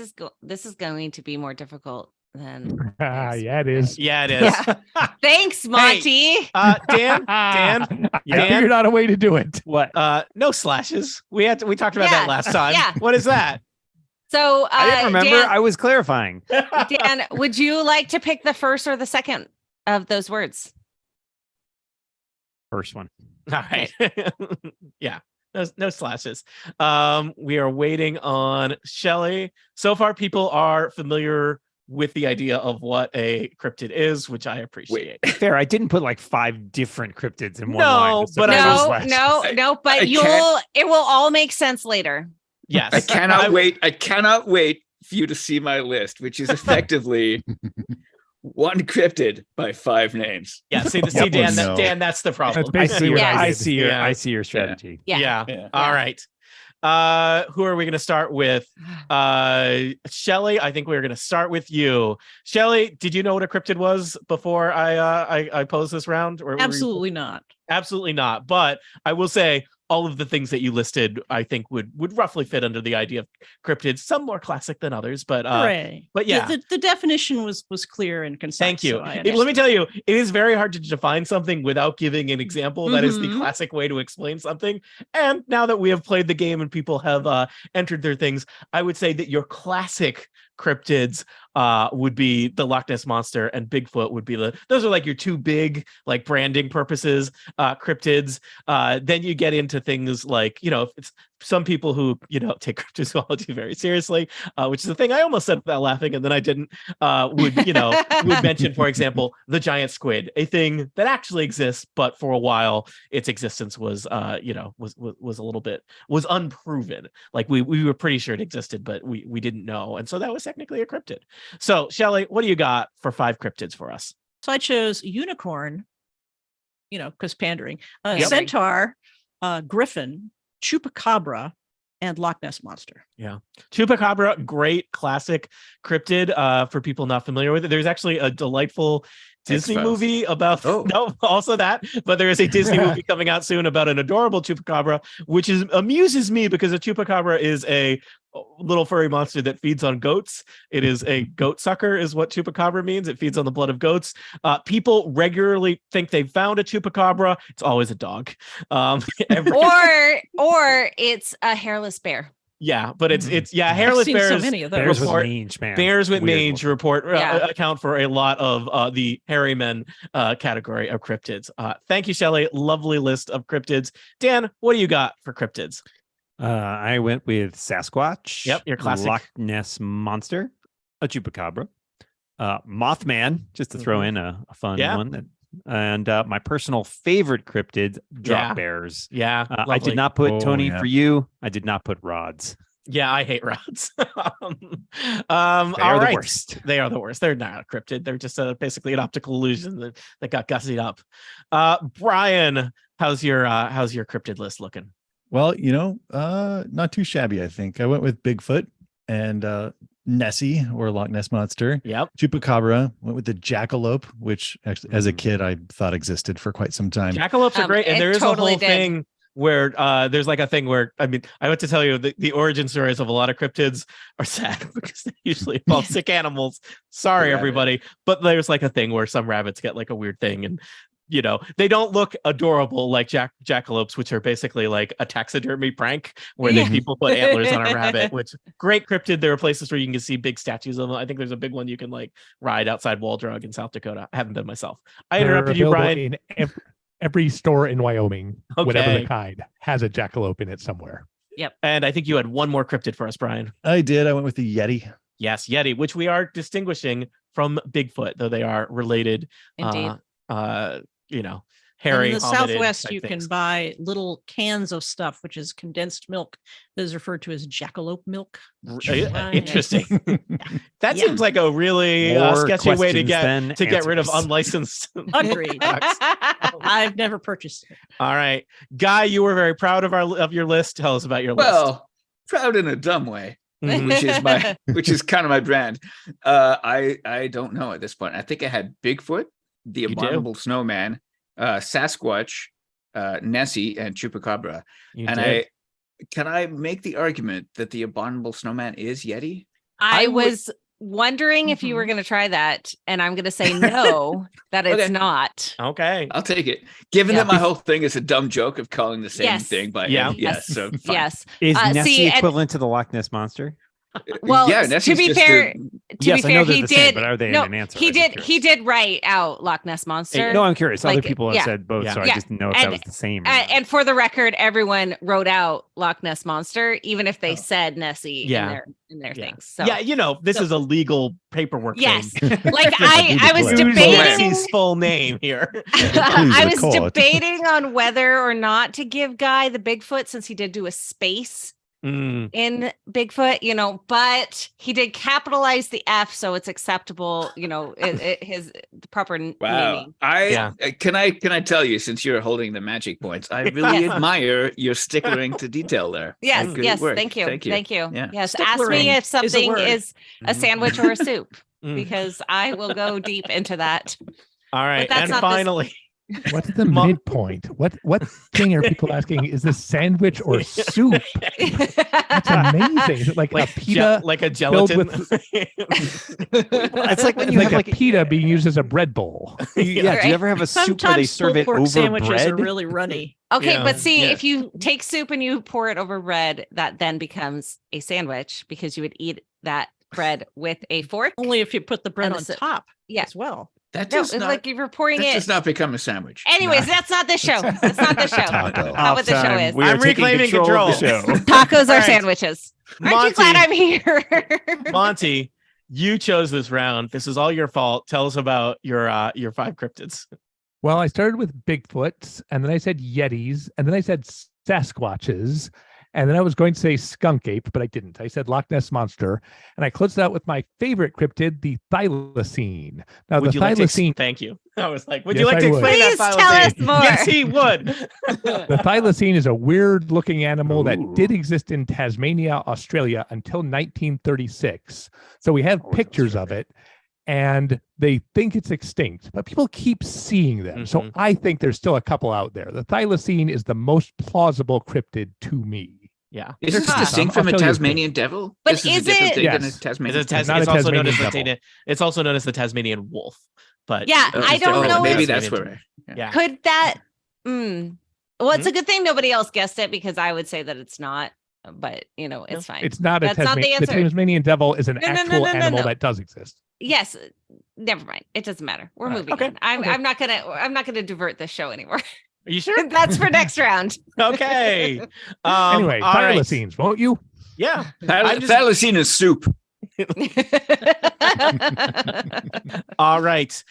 is going to be more difficult than Yeah, it is. Yeah, it is. Yeah. Thanks, Monty. Dan, I figured out a way to do it. What? no slashes. We talked about that last time. yeah. What is that? So I didn't remember. Dan, I was clarifying. Dan, would you like to pick the first or the second of those words? First one. All right. Yeah. No slashes. We are waiting on Shelly. So far, people are familiar with the idea of what a cryptid is, which I appreciate. Fair. I didn't put like 5 different cryptids in one line. but I No, but it will all make sense later. Yes. I cannot wait. I cannot wait for you to see my list, which is effectively one cryptid by 5 names. Yeah. See, Oh, Dan. no. Dan, that's the problem. That's basically what Yes. I I did. see your Yeah. I see your strategy. Yeah. All right. Who are we going to start with? Shelly, I think we're going to start with you. Shelly, did you know what a cryptid was before I posed this round? Or Absolutely not. Absolutely not. But I will say all of the things that you listed, I think would roughly fit under the idea of cryptids. Some more classic than others, but yeah, the definition was clear and concise. Thank you. So Let me tell you, it is very hard to define something without giving an example. That is the Mhm. classic way to explain something. And now that we have played the game and people have entered their things, I would say that your classic cryptids would be the Loch Ness Monster, and Bigfoot would be those are like your two big, like, branding purposes cryptids. Then you get into things like, if it's some people who take cryptozoology very seriously, which is the thing I almost said without laughing and then I didn't, would mention, for example, the giant squid, a thing that actually exists, but for a while its existence was was unproven. Like we were pretty sure it existed, but we didn't know, and so that was technically a cryptid. So Shelley, what do you got for 5 cryptids for us? So I chose unicorn, because pandering, Yep. centaur, griffin, chupacabra, and Loch Ness Monster. Yeah. Chupacabra, great classic cryptid. For people not familiar with it, there's actually a delightful Disney X-Files. movie about no, also that, but there is a Disney movie coming out soon about an adorable chupacabra, which amuses me because a chupacabra is a little furry monster that feeds on goats. It is a goat sucker, is what chupacabra means. It feeds on the blood of goats. People regularly think they've found a chupacabra. It's always a dog. Or it's a hairless bear. Yeah, but it's hairless I've seen bears. so many of those. Bears with mange, man. Bears with Weird mange one. account for a lot of the hairy men category of cryptids. Thank you, Shelley. Lovely list of cryptids. Dan, what do you got for cryptids? I went with Sasquatch. Yep, your classic. Loch Ness Monster, a chupacabra, Mothman, just to throw in a fun one. And my personal favorite cryptid, drop bears. Yeah, I did not put Tony yeah. for you. I did not put rods. Yeah, I hate rods. They all are the right. worst. They are the worst. They're not a cryptid. They're just basically an optical illusion that got gussied up. Brian, how's your cryptid list looking? Well, not too shabby, I think. I went with Bigfoot and Nessie, or Loch Ness Monster. Yep. Chupacabra. Went with the jackalope, which actually, as a kid, I thought existed for quite some time. Jackalopes are great, and it there is totally a whole did. thing where there's like a thing where, I went to tell you the origin stories of a lot of cryptids are sad because they usually involve sick animals. Sorry, everybody, but there's like a thing where some rabbits get like a weird thing, and they don't look adorable like jackalopes, which are basically like a taxidermy prank where people put antlers on a rabbit, which great cryptid. There are places where you can see big statues of them. I think there's a big one you can like ride outside Wall Drug in South Dakota. I haven't been myself. I interrupted you, Brian. In every store in Wyoming, whatever Okay. the kind, has a jackalope in it somewhere. Yep. And I think you had one more cryptid for us, Brian. I did. I went with the Yeti. Yes, Yeti, which we are distinguishing from Bigfoot, though they are related. Indeed. Hairy In the hominid Southwest, type you things. can buy little cans of stuff, which is condensed milk that is referred to as jackalope milk. Interesting. That Yeah. seems like a really More sketchy way to questions than get rid of answers. unlicensed Agreed. products. I've never purchased it. All right, Guy, you were very proud of your list. Tell us about your list. Well, proud in a dumb way, Mhm. which is kind of my brand. I don't know at this point. I think I had Bigfoot, the You do? Abominable Snowman, Sasquatch, Nessie, and Chupacabra. You and did. can I make the argument that the Abominable Snowman is Yeti? I would- was wondering if you were going to try that, and I'm going to say no, that it's Okay. not. Okay. I'll take it. Given Yeah. that my whole thing is a dumb joke of calling the same Yes. thing by Yeah. yes. So fine. Yes. Is Nessie see, and- equivalent to the Loch Ness Monster? Well, yeah, to Nessie's be just fair, the- Yes, I know they're he the did. same, but are they in no, an answer? he I'm just did. He curious. did write out Loch Ness Monster. No, I'm curious. Other Like, people have yeah. said both, Yeah. so I Yeah. just didn't know if And- that was the same. or not. And for the record, everyone wrote out Loch Ness Monster, even if they said Nessie Yeah. in their Yeah. things. So Yeah, this is a legal paperwork yes, thing. like I was Use debating. Nessie's full name here. I the was court. debating on whether or not to give Guy the Bigfoot since he did do a space Mm. in Bigfoot, but he did capitalize the F, so it's acceptable, his proper Wow. naming. Yeah. Can I tell you, since you're holding the magic points, I really admire your stickering to detail there. Yes, Good yes, work. thank you. Yeah. Yes, ask Stickling me if is a something word. is a sandwich or a soup, Mm. because I will go deep into that. All right, that's and not this- finally, What's the midpoint? What thing are people asking? Is this sandwich or soup? That's amazing. Is it like a pita? Like a gelatin. It's like when you have a pita being used as a bread bowl. Yeah. Do you ever have a soup where they serve it over sandwiches bread? are really runny. Okay, but see, if you take soup and you pour it over bread, that then becomes a sandwich because you would eat that bread with a fork. Only if you put the bread And on the top Yeah. as well. That No, does it's not, like if you're pouring that it. does not become a sandwich. Anyways, No. that's not the show. That's not the show. Taco. Not what the show is. We are I'm taking reclaiming control of the control. show. Tacos All are right. sandwiches. Aren't you glad I'm here? Monty, you chose this round. This is all your fault. Tell us about your 5 cryptids. Well, I started with Bigfoots, and then I said Yetis, and then I said Sasquatches, and then I was going to say skunk ape, but I didn't. I said Loch Ness Monster, and I closed it out with my favorite cryptid, the thylacine. Now, Would the you like to thylacine, thank you. I was like, would Yes, you like I to would. explain Please that tell us thylacine? more. Yes, he would. the thylacine is a weird-looking animal that Ooh. did exist in Tasmania, Australia, until 1936. So we have Always pictures of it, and they think it's extinct, but people keep seeing them. So Mhm. I think there's still a couple out there. The thylacine is the most plausible cryptid to me. Yeah. Is this Huh. distinct from a I'll tell you a Tasmanian devil? But This is a is different it- thing than a Yes. Tasmanian It's, not a it's also known as Tasmanian devil. it's also known as the Tasmanian wolf. But Yeah, Oh, I it's don't different. know Maybe if- that's where. yeah. Could that? Well, it's a good thing nobody else guessed it because I would say that it's not. But it's fine. It's not a That's not the Tasmanian. The answer. Tasmanian devil is an No, no, no, actual no, no, animal no. that does exist. Yes. Never mind. It doesn't matter. We're All right. moving Okay. on. I'm Okay. not gonna divert the show anymore. Are you sure? That's for next round. Okay. Anyway, all right. thylacines, won't you? Yeah. I'm just- Thylacine is soup. All right.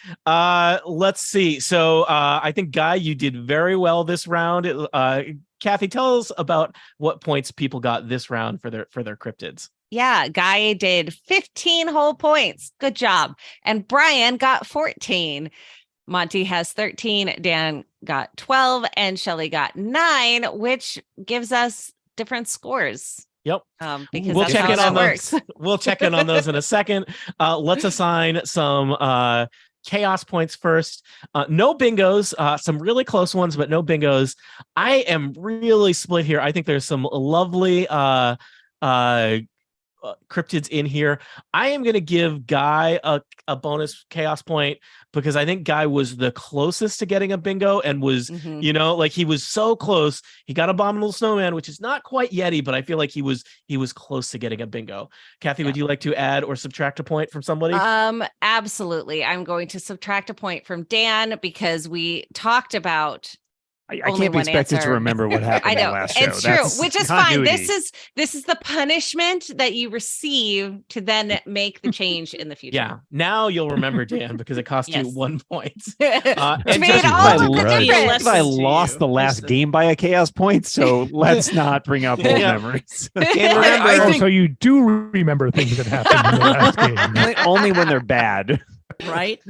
Let's see. So I think Guy, you did very well this round. Kathy, tell us about what points people got this round for their cryptids. Yeah, Guy did 15 whole points. Good job. And Brian got 14. Monty has 13. Dan got 12. And Shelly got 9, which gives us different scores. Yep. Because We'll that's check how in that on works. those. We'll check in on those in a second. Let's assign some chaos points first. No bingos, some really close ones, but no bingos. I am really split here. I think there's some lovely cryptids in here. I am going to give Guy a bonus chaos point because I think Guy was the closest to getting a bingo and was, Mhm. like he was so close. He got Abominable Snowman, which is not quite Yeti, but I feel like he was close to getting a bingo. Kathy, would you like to add or subtract a point from somebody? Absolutely. I'm going to subtract a point from Dan because we talked about I only can't be one expected answer. to remember what happened I in the know last show. it's true, That's which is continuity. fine. This is the punishment that you receive to then make the change in the future. Yeah. Now you'll remember, Dan, because it cost you Yes. 1 point. It and made just- all of the Right. difference. I to lost you. the last game by a chaos point, so let's not bring up old Yeah. memories. Dan, remember, I Oh, think- so you do remember things that happened in the last game. Only when they're bad. Right?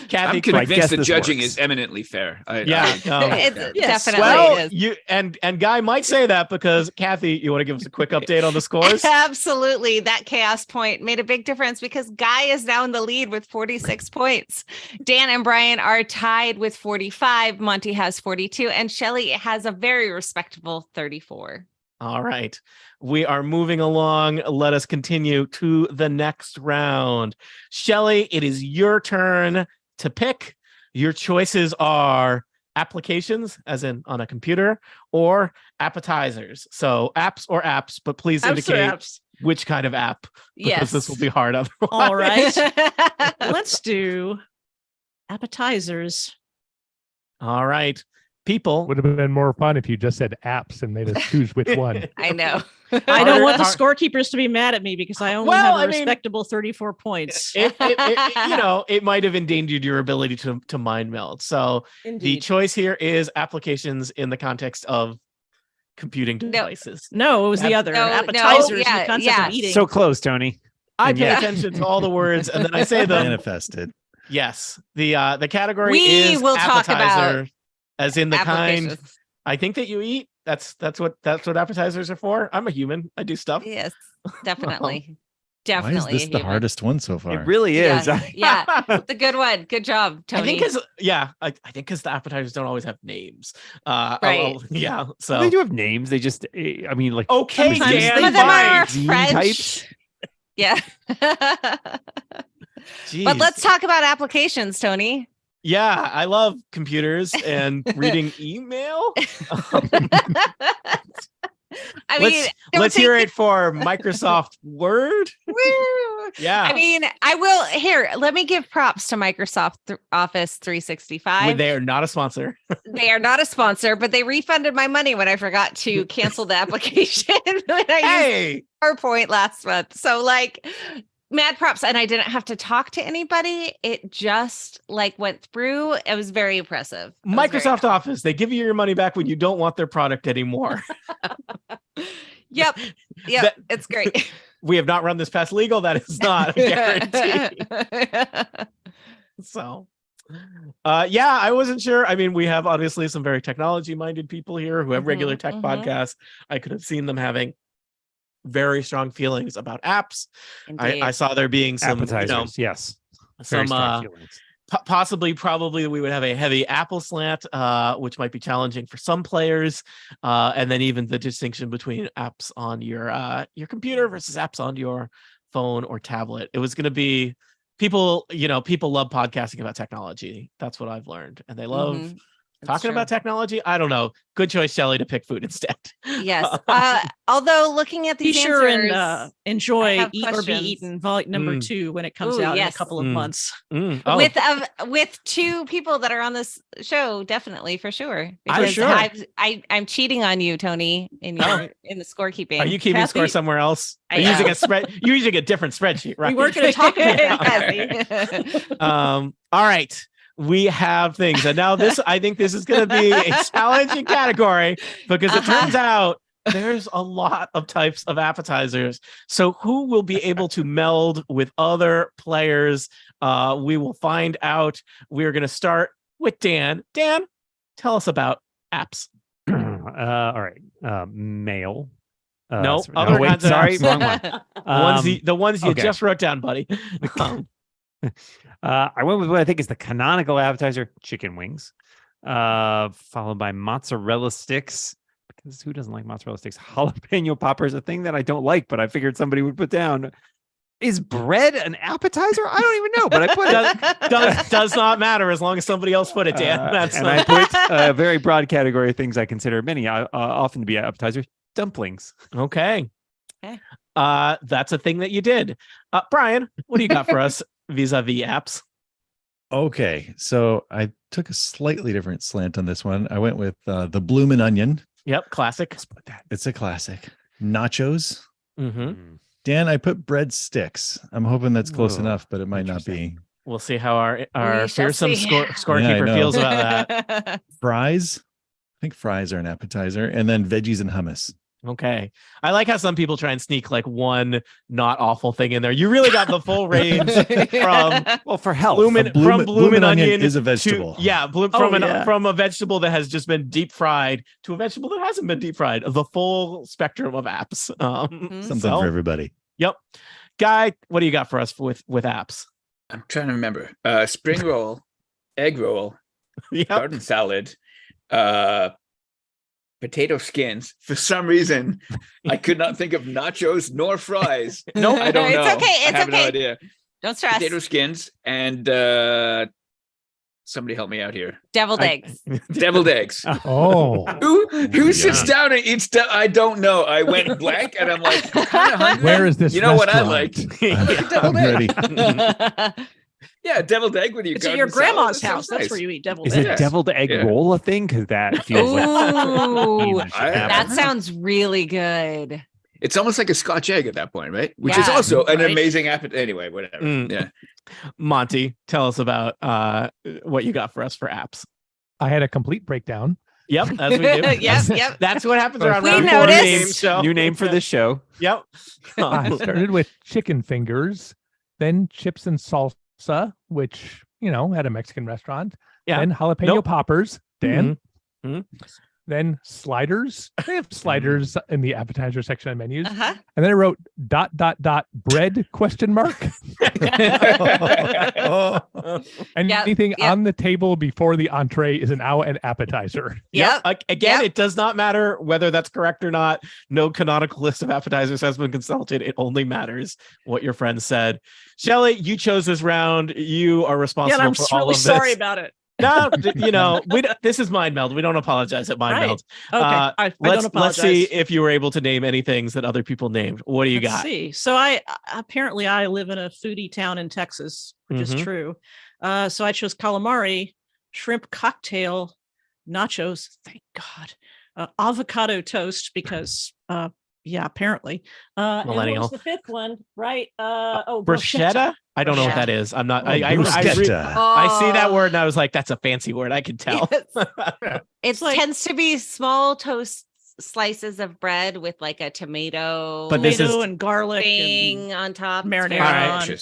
Kathy, I'm I convinced guess the this judging works. is eminently fair. Yeah, no. It Yes. definitely Well, is. you and Guy might say that because Kathy, you want to give us a quick update on the scores? Absolutely. That chaos point made a big difference because Guy is now in the lead with 46 points. Dan and Brian are tied with 45. Monty has 42. And Shelly has a very respectable 34. All right. We are moving along. Let us continue to the next round. Shelly, it is your turn to pick. Your choices are applications, as in on a computer, or appetizers. So apps, but please Apps or indicate apps? which kind of app, because Yes. this will be hard otherwise. All right. Let's do appetizers. All right. People. Would have been more fun if you just said apps and made us choose which one. I know. I Harder- don't want the har- scorekeepers to be mad at me because I only Well, have a I mean- respectable 34 points. It might have endangered your ability to mind meld. So the Indeed. choice here is applications in the context of computing devices. No, it was the other. No, Appetizers in yeah, the concept yeah. of eating. So close, Tony. I And pay yeah. attention to all the words and then I say them. Manifested. Yes. The category We is will talk appetizer, about as in the kind Applications. I think that you eat. That's what appetizers are for. I'm a human. I do stuff. Yes, definitely. Definitely. Why is this a the human. hardest one so far? It really is. Yeah. The good one. Good job, Tony. I think because the appetizers don't always have names. Right. Yeah. So Well, they do have names. They just, I mean, like, okay, Sometimes Dan, Some of them are fine. French. types. Yeah. Jeez. But let's talk about applications, Tony. Yeah, I love computers and reading email. I mean, let's hear it for Microsoft Word. Woo! Yeah. I mean, I will here. Let me give props to Microsoft Office 365. They are not a sponsor. They are not a sponsor, but they refunded my money when I forgot to cancel the application when I used PowerPoint last month. So like mad props. And I didn't have to talk to anybody. It just like went through. It was very impressive. Microsoft Office, they give you your money back when you don't want their product anymore. Yep. It's great. We have not run this past legal. That is not a guarantee. So, I wasn't sure. I mean, we have obviously some very technology-minded people here who have regular tech podcasts. I could have seen them having very strong feelings about apps. I saw there being some appetizers. Yes. Some probably we would have a heavy Apple slant, which might be challenging for some players, and then even the distinction between apps on your computer versus apps on your phone or tablet. It was going to be people love podcasting about technology. That's what I've learned, and they love talking about technology. I don't know. Good choice, Shelley, to pick food instead. Yes. Although looking at these be sure answers, and enjoy Eat or Be questions. Eaten volume number 2 when it comes out in a couple of months. With two people that are on this show, definitely for sure. Because I'm cheating on you, Tony, in the scorekeeping. Are you keeping score somewhere else? You're using a different spreadsheet, right? We weren't going to talk about it. All right. We have things, and now I think this is going to be a challenging category because it turns out there's a lot of types of appetizers. So who will be able to meld with other players? We will find out. We're going to start with Dan. Dan, tell us about apps. All right. Mail. No, other kinds of sorry, apps. wrong one. The ones you just wrote down, buddy. I went with what I think is the canonical appetizer, chicken wings, followed by mozzarella sticks, because who doesn't like mozzarella sticks? Jalapeno poppers, a thing that I don't like, but I figured somebody would put down. Is bread an appetizer? I don't even know, but I put it. Does not matter as long as somebody else put it, Dan. I put a very broad category of things I consider many often to be appetizers. Dumplings. Okay. That's a thing that you did. Brian, what do you got for us vis-a-vis apps? Okay, so I took a slightly different slant on this one. I went with the Bloomin' Onion. Yep, classic. It's a classic. Nachos. Mm-hmm. Dan, I put breadsticks. I'm hoping that's close enough, but it might not be. We'll see how our fearsome scorekeeper feels about that. Fries. I think fries are an appetizer, and then veggies and hummus. Okay. I like how some people try and sneak like one not awful thing in there. You really got the full range from for health. Bloomin' onion is a vegetable. From a vegetable that has just been deep fried to a vegetable that hasn't been deep fried. The full spectrum of apps. Something for everybody. Yep. Guy, what do you got for us with apps? I'm trying to remember. Spring roll, egg roll, garden salad, potato skins. For some reason, I could not think of nachos nor fries. No, I don't know. It's okay. It's I have okay. no idea. Don't stress. Potato skins and somebody help me out here. Deviled eggs. Deviled eggs. Oh. Who sits down and eats? I don't know. I went blank and I'm like, I'm kind of hungry. Where is this? You know what I restaurant? liked? I'm ready. Yeah, deviled egg with you. It's at your grandma's house. That's where you eat deviled eggs. Is it deviled egg roll a thing? Because that feels like that sounds really good. It's almost like a Scotch egg at that point, right? Which is also an amazing appetite. Anyway, whatever. Yeah. Monty, tell us about what you got for us for apps. I had a complete breakdown. Yep, as we do. Yep. That's what happens around We round noticed. 4 New name for this show. Yep. I started with chicken fingers, then chips and salsa, which, at a Mexican restaurant. Yeah. Then jalapeno poppers. Dan. then sliders. They have sliders in the appetizer section on menus. Uh-huh. And then I wrote ... bread ? Anything on the table before the entree is now an appetizer. Yep. Again, it does not matter whether that's correct or not. No canonical list of appetizers has been consulted. It only matters what your friend said. Shelley, you chose this round. You are responsible I'm for all really of this. sorry about it. No, this is Mind Meld. We don't apologize at Mind Meld. Okay, I don't apologize. Let's see if you were able to name any things that other people named. What do you got? See. So I live in a foodie town in Texas, which is true. So I chose calamari, shrimp cocktail, nachos. Thank God. Avocado toast because apparently. And what was the fifth one? Right. Bruschetta? I don't know what that is. I'm not. I see that word and I was like, that's a fancy word. I can tell. It tends to be small toast slices of bread with like a tomato, and garlic thing on top, marinara on.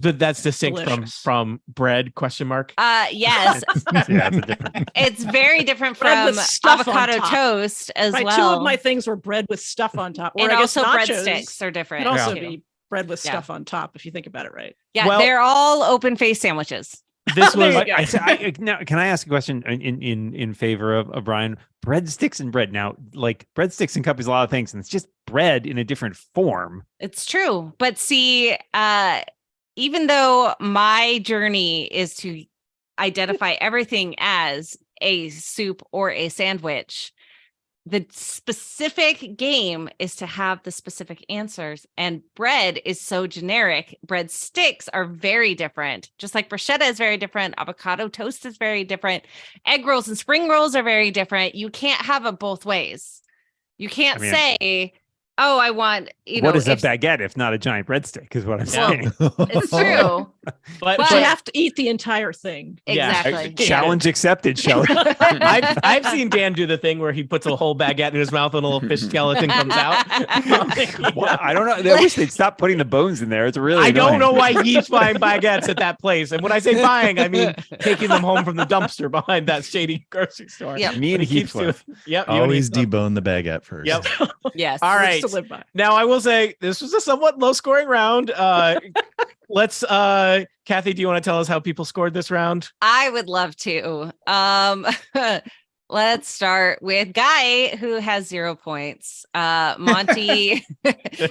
But that's distinct from bread ? Yes. It's very different from avocado toast as well. Two of my things were bread with stuff on top. And also breadsticks are different. Could also be bread with stuff on top if you think about it right. Yeah, they're all open face sandwiches. This was now. Can I ask a question in favor of Brian? Breadsticks and bread. Now, like breadsticks encompass a lot of things, and it's just bread in a different form. It's true, but see, even though my journey is to identify everything as a soup or a sandwich, the specific game is to have the specific answers, and bread is so generic. Breadsticks are very different. Just like bruschetta is very different. Avocado toast is very different. Egg rolls and spring rolls are very different. You can't have it both ways. You can't say, oh, I want, what is a baguette if not a giant breadstick is what I'm saying. It's true. but you have to eat the entire thing. Exactly. Challenge accepted, Shelley. I've seen Dan do the thing where he puts a whole baguette in his mouth and a little fish skeleton comes out. Well, I don't know. I wish they'd stop putting the bones in there. It's really I annoying. don't know why he's buying baguettes at that place. And when I say buying, I mean taking them home from the dumpster behind that shady grocery store. Yep. Me and Heathcliff. Always debone the baguette first. Yep. Yes. All right. Now I will say this was a somewhat low scoring round. Let's Kathy, do you want to tell us how people scored this round? I would love to. Let's start with Guy, who has 0 points. Monty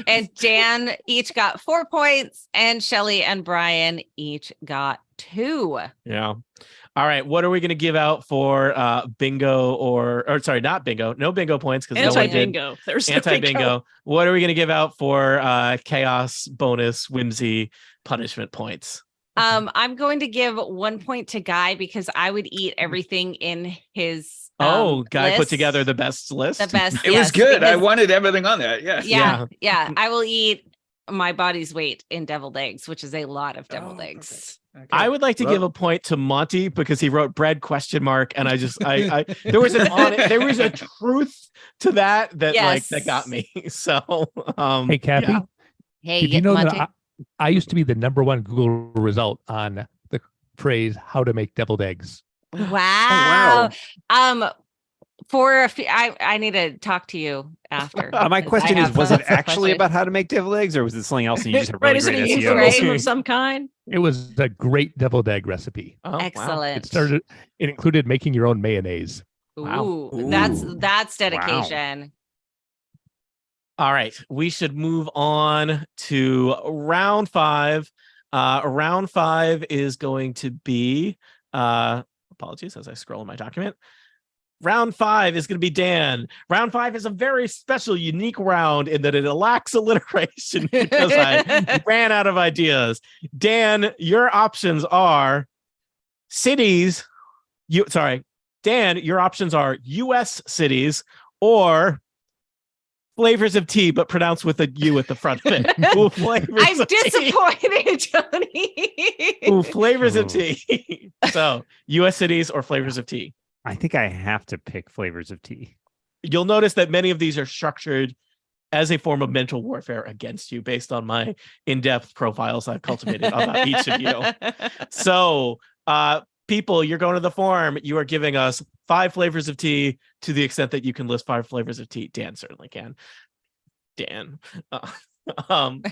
and Dan each got 4 points, and Shelley and Brian each got 2. Yeah. All right, what are we going to give out for bingo or sorry, not bingo, no bingo points because no one did. Anti-bingo. There's anti-bingo. What are we going to give out for chaos, bonus, whimsy, punishment points? I'm going to give 1 point to Guy because I would eat everything in his Guy list. Put together the best list. The best. It was good. I wanted everything on there. Yeah. I will eat my body's weight in deviled eggs, which is a lot of deviled eggs. Okay. I would like to give a point to Monty because he wrote bread ? And I just I there was there was a truth to that that got me. So hey Kathy. Yeah. Hey, did you know Monty? that I used to be the #1 Google result on the phrase how to make deviled eggs? Wow. I need to talk to you after. My question is, was it actually about how to make deviled eggs, or was it something else and you just had really great is it SEO? information of some kind? It was a great deviled egg recipe. Oh, excellent. Wow. It included making your own mayonnaise. Ooh, that's dedication. Wow. All right, we should move on to round 5. Round 5 is going to be apologies as I scroll in my document. Round 5 is going to be Dan. Round 5 is a very special, unique round in that it lacks alliteration because I ran out of ideas. Dan, your options are cities. Dan, your options are U.S. cities or flavors of tea, but pronounced with a U at the front of it. Ooh, I'm disappointed, Tony. Ooh, flavors of tea. So, U.S. cities or flavors of tea? I think I have to pick flavors of tea. You'll notice that many of these are structured as a form of mental warfare against you based on my in-depth profiles I've cultivated about each of you. So, people, you're going to the form. You are giving us 5 flavors of tea to the extent that you can list 5 flavors of tea. Dan certainly can. Dan. You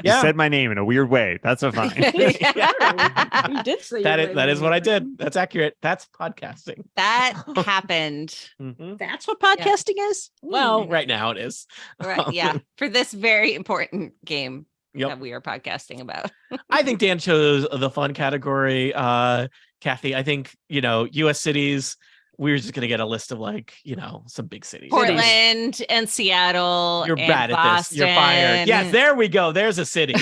Yeah. said my name in a weird way. That's a fine. You did say that is what I did. That's accurate. That's podcasting. That happened. Mhm. That's what podcasting is. Well, right now it is. Right. Yeah. For this very important game Yep. that we are podcasting about. I think Dan chose the fun category. Kathy, I think, U.S. cities, we're just going to get a list of some big cities. Portland and Seattle. You're and bad at Boston. this. You're fired. Yes, there we go. There's a city.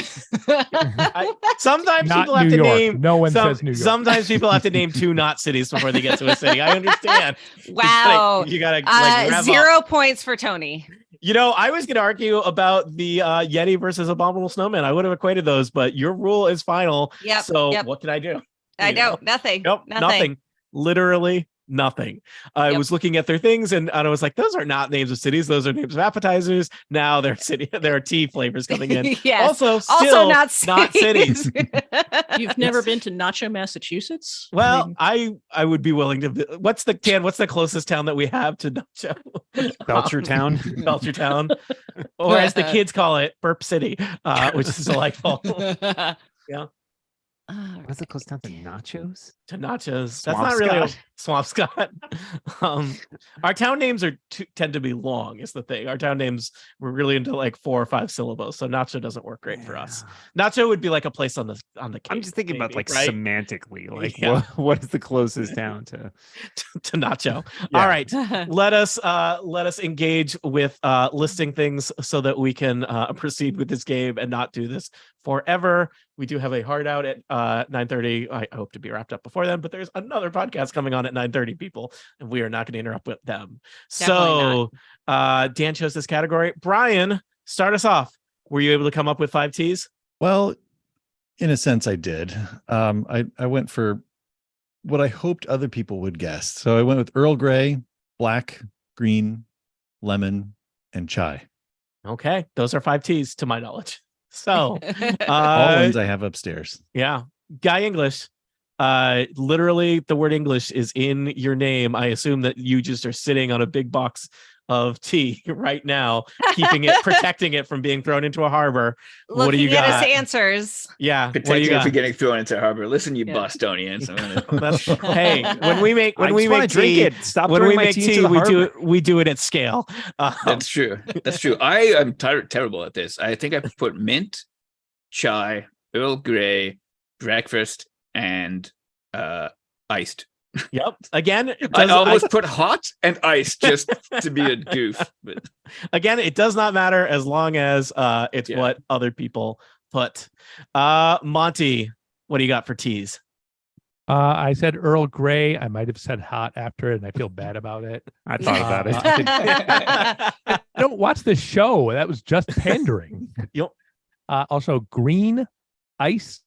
Sometimes Not people have New to York. name. No one says New York. Sometimes people have to name 2 not cities before they get to a city. I understand. Wow. You gotta rev 0 up. points for Tony. I was going to argue about the Yeti versus Abominable Snowman. I would have equated those, but your rule is final. Yep. So what can I do? I know. Nothing. Nope. Nothing. Literally nothing. I Yep. was looking at their things and I was like, those are not names of cities. Those are names of appetizers. Now there are tea flavors coming in. Yes. Also, still not cities. You've never been to Nacho, Massachusetts? Well, I would be willing to. What's the closest town that we have to Nacho? Belchertown. Belchertown, or as the kids call it, Burp City, which is delightful. Yeah. What's the close town to nachos? To nachos. That's not really a Swampscott. Our town names tend to be long, is the thing. Our town names were really into 4 or 5 syllables, so nacho doesn't work great for us. Nacho would be like a place on the Cape. I'm just thinking about right? semantically, what is the closest town to nacho? Yeah. All right, let us engage with listing things so that we can proceed with this game and not do this forever. We do have a hard out at 9:30. I hope to be wrapped up before then, but there's another podcast coming on at 9:30, people, and we are not going to interrupt with them. Definitely So Dan chose this category. Brian, start us off. Were you able to come up with 5 teas? Well, in a sense, I did. I went for what I hoped other people would guess. So I went with Earl Grey, black, green, lemon, and chai. Okay, those are 5 teas to my knowledge. So All ones I have upstairs. Yeah. Guy English. Literally the word English is in your name. I assume that you just are sitting on a big box of tea right now, protecting it from being thrown into a harbor. What do you got? Looking at his answers. Yeah. Protecting it from getting thrown into a harbor. Listen, you Bostonians. Hey, when we make tea, Stop when we my make tea, we do it at scale. That's true. That's true. I am terrible at this. I think I put mint, chai, Earl Grey, breakfast, and iced. Yep. Again, I almost put hot and iced just to be a goof. But again, it does not matter as long as it's what other people put. Monty, what do you got for teas? I said Earl Grey. I might have said hot after it, and I feel bad about it. I thought about it. I don't watch this show. That was just pandering. Yep. Also, green, iced,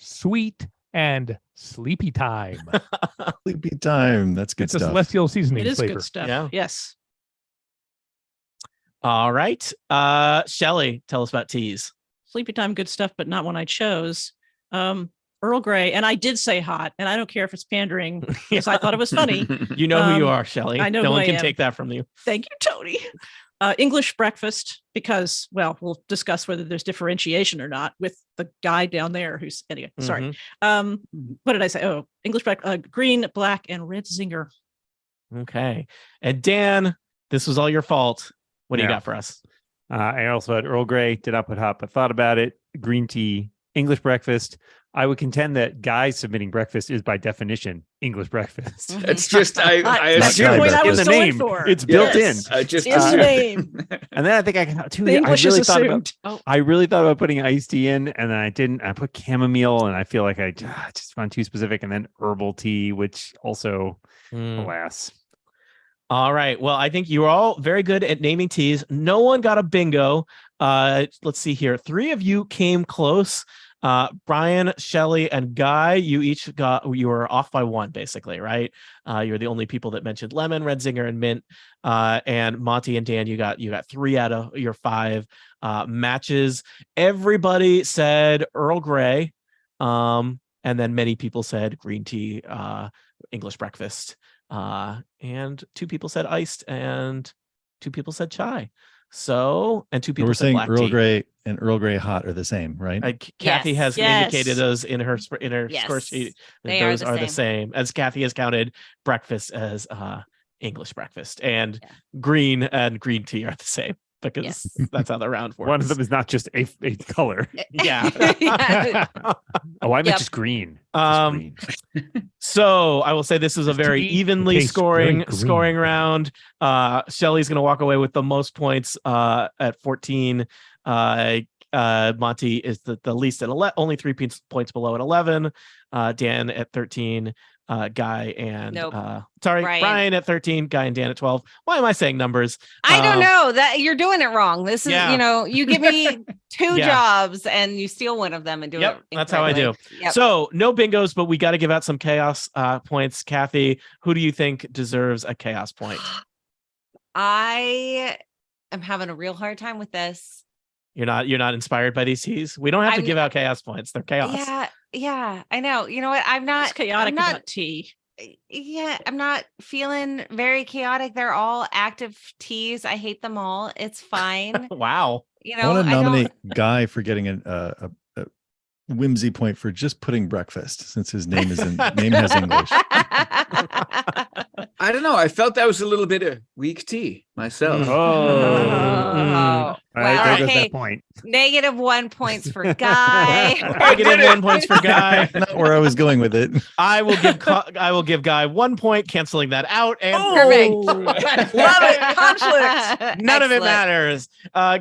sweet, and sleepy time. Sleepy time. That's good it's stuff. a celestial seasoning It is flavor. good stuff. Yeah. Yes. All right. Shelly, tell us about teas. Sleepy time, good stuff, but not one I chose. Earl Grey, and I did say hot, and I don't care if it's pandering because I thought it was funny. You know who you are, Shelly. I know no who one I can am. take that from you. Thank you, Tony. English breakfast, because, well, we'll discuss whether there's differentiation or not with the guy down there who's, anyway, sorry. What did I say? Oh, English breakfast, green, black, and red zinger. Okay. And Dan, this was all your fault. What do you got for us? I also had Earl Grey, did not put hot, but thought about it. Green tea, English breakfast. I would contend that guys submitting breakfast is by definition English breakfast. It's just I That's the assume point I in was the going name. for. It's built in. I just In the name. And then I think I got two. The English is assumed. I really thought about putting iced tea in, and then I didn't. I put chamomile, and I feel like I just found too specific. And then herbal tea, which also, alas. All right. Well, I think you were all very good at naming teas. No one got a bingo. Let's see here. 3 of you came close. Brian, Shelly, and Guy, you were off by 1, basically, right? You're the only people that mentioned lemon, red zinger, and mint. And Monty and Dan, you got 3 out of your 5 matches. Everybody said Earl Grey. And and then many people said green tea, English breakfast, and 2 people said iced, and 2 people said chai. So, and 2 So people we're said saying black Earl tea. Grey and Earl Grey hot are the same, right? Kathy Yes. has Yes. indicated those in her score Yes. sheet. That They are those the are the same. same, as Kathy has counted breakfast as English breakfast, and Yeah. green and green tea are the same, because Yes. that's how the round works. One of them is not just a color. Yeah. Yeah. Oh, I meant Yep. just green. Just green. So I will say this is a This very tea evenly tastes very scoring green. round. Shelly's going to walk away with the most points at 14. Monty is the least at only 3 points below at 11. Dan at 13. Guy and Nope. Brian at 13. Guy and Dan at 12. Why am I saying numbers? I don't know that you're doing it wrong. This is, Yeah. you give me 2 Yeah. jobs and you steal one of them and do Yep, it. that's how I do. Yep. So no bingos, but we got to give out some chaos points. Kathy, who do you think deserves a chaos point? I am having a real hard time with this. You're not inspired by these teas? We don't have to give out chaos points. They're chaos. Yeah, I know. You know what? I'm not It's chaotic I'm not, about tea. Yeah, I'm not feeling very chaotic. They're all active teas. I hate them all. It's fine. Wow. You I know, want to I don't. nominate Guy for getting a whimsy point for just putting breakfast, since his name has English. I don't know. I felt that was a little bit of weak tea myself. Oh, All right, there goes okay. that point. -1 points for Guy. -1 points for Guy. Not where I was going with it. I will give Guy 1 point, canceling that out. And Perfect. Love it. Conflict. None of it Excellent. matters.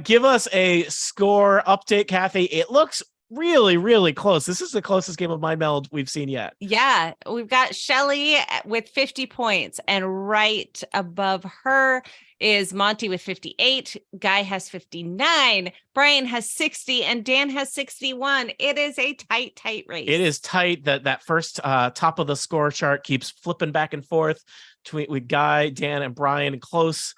Give us a score update, Kathy. It looks really, really close. This is the closest game of Mind Meld we've seen yet. Yeah, we've got Shelly with 50 points, and right above her is Monty with 58. Guy has 59. Brian has 60, and Dan has 61. It is a tight race. It is tight. That first top of the score chart keeps flipping back and forth with Guy, Dan, and Brian close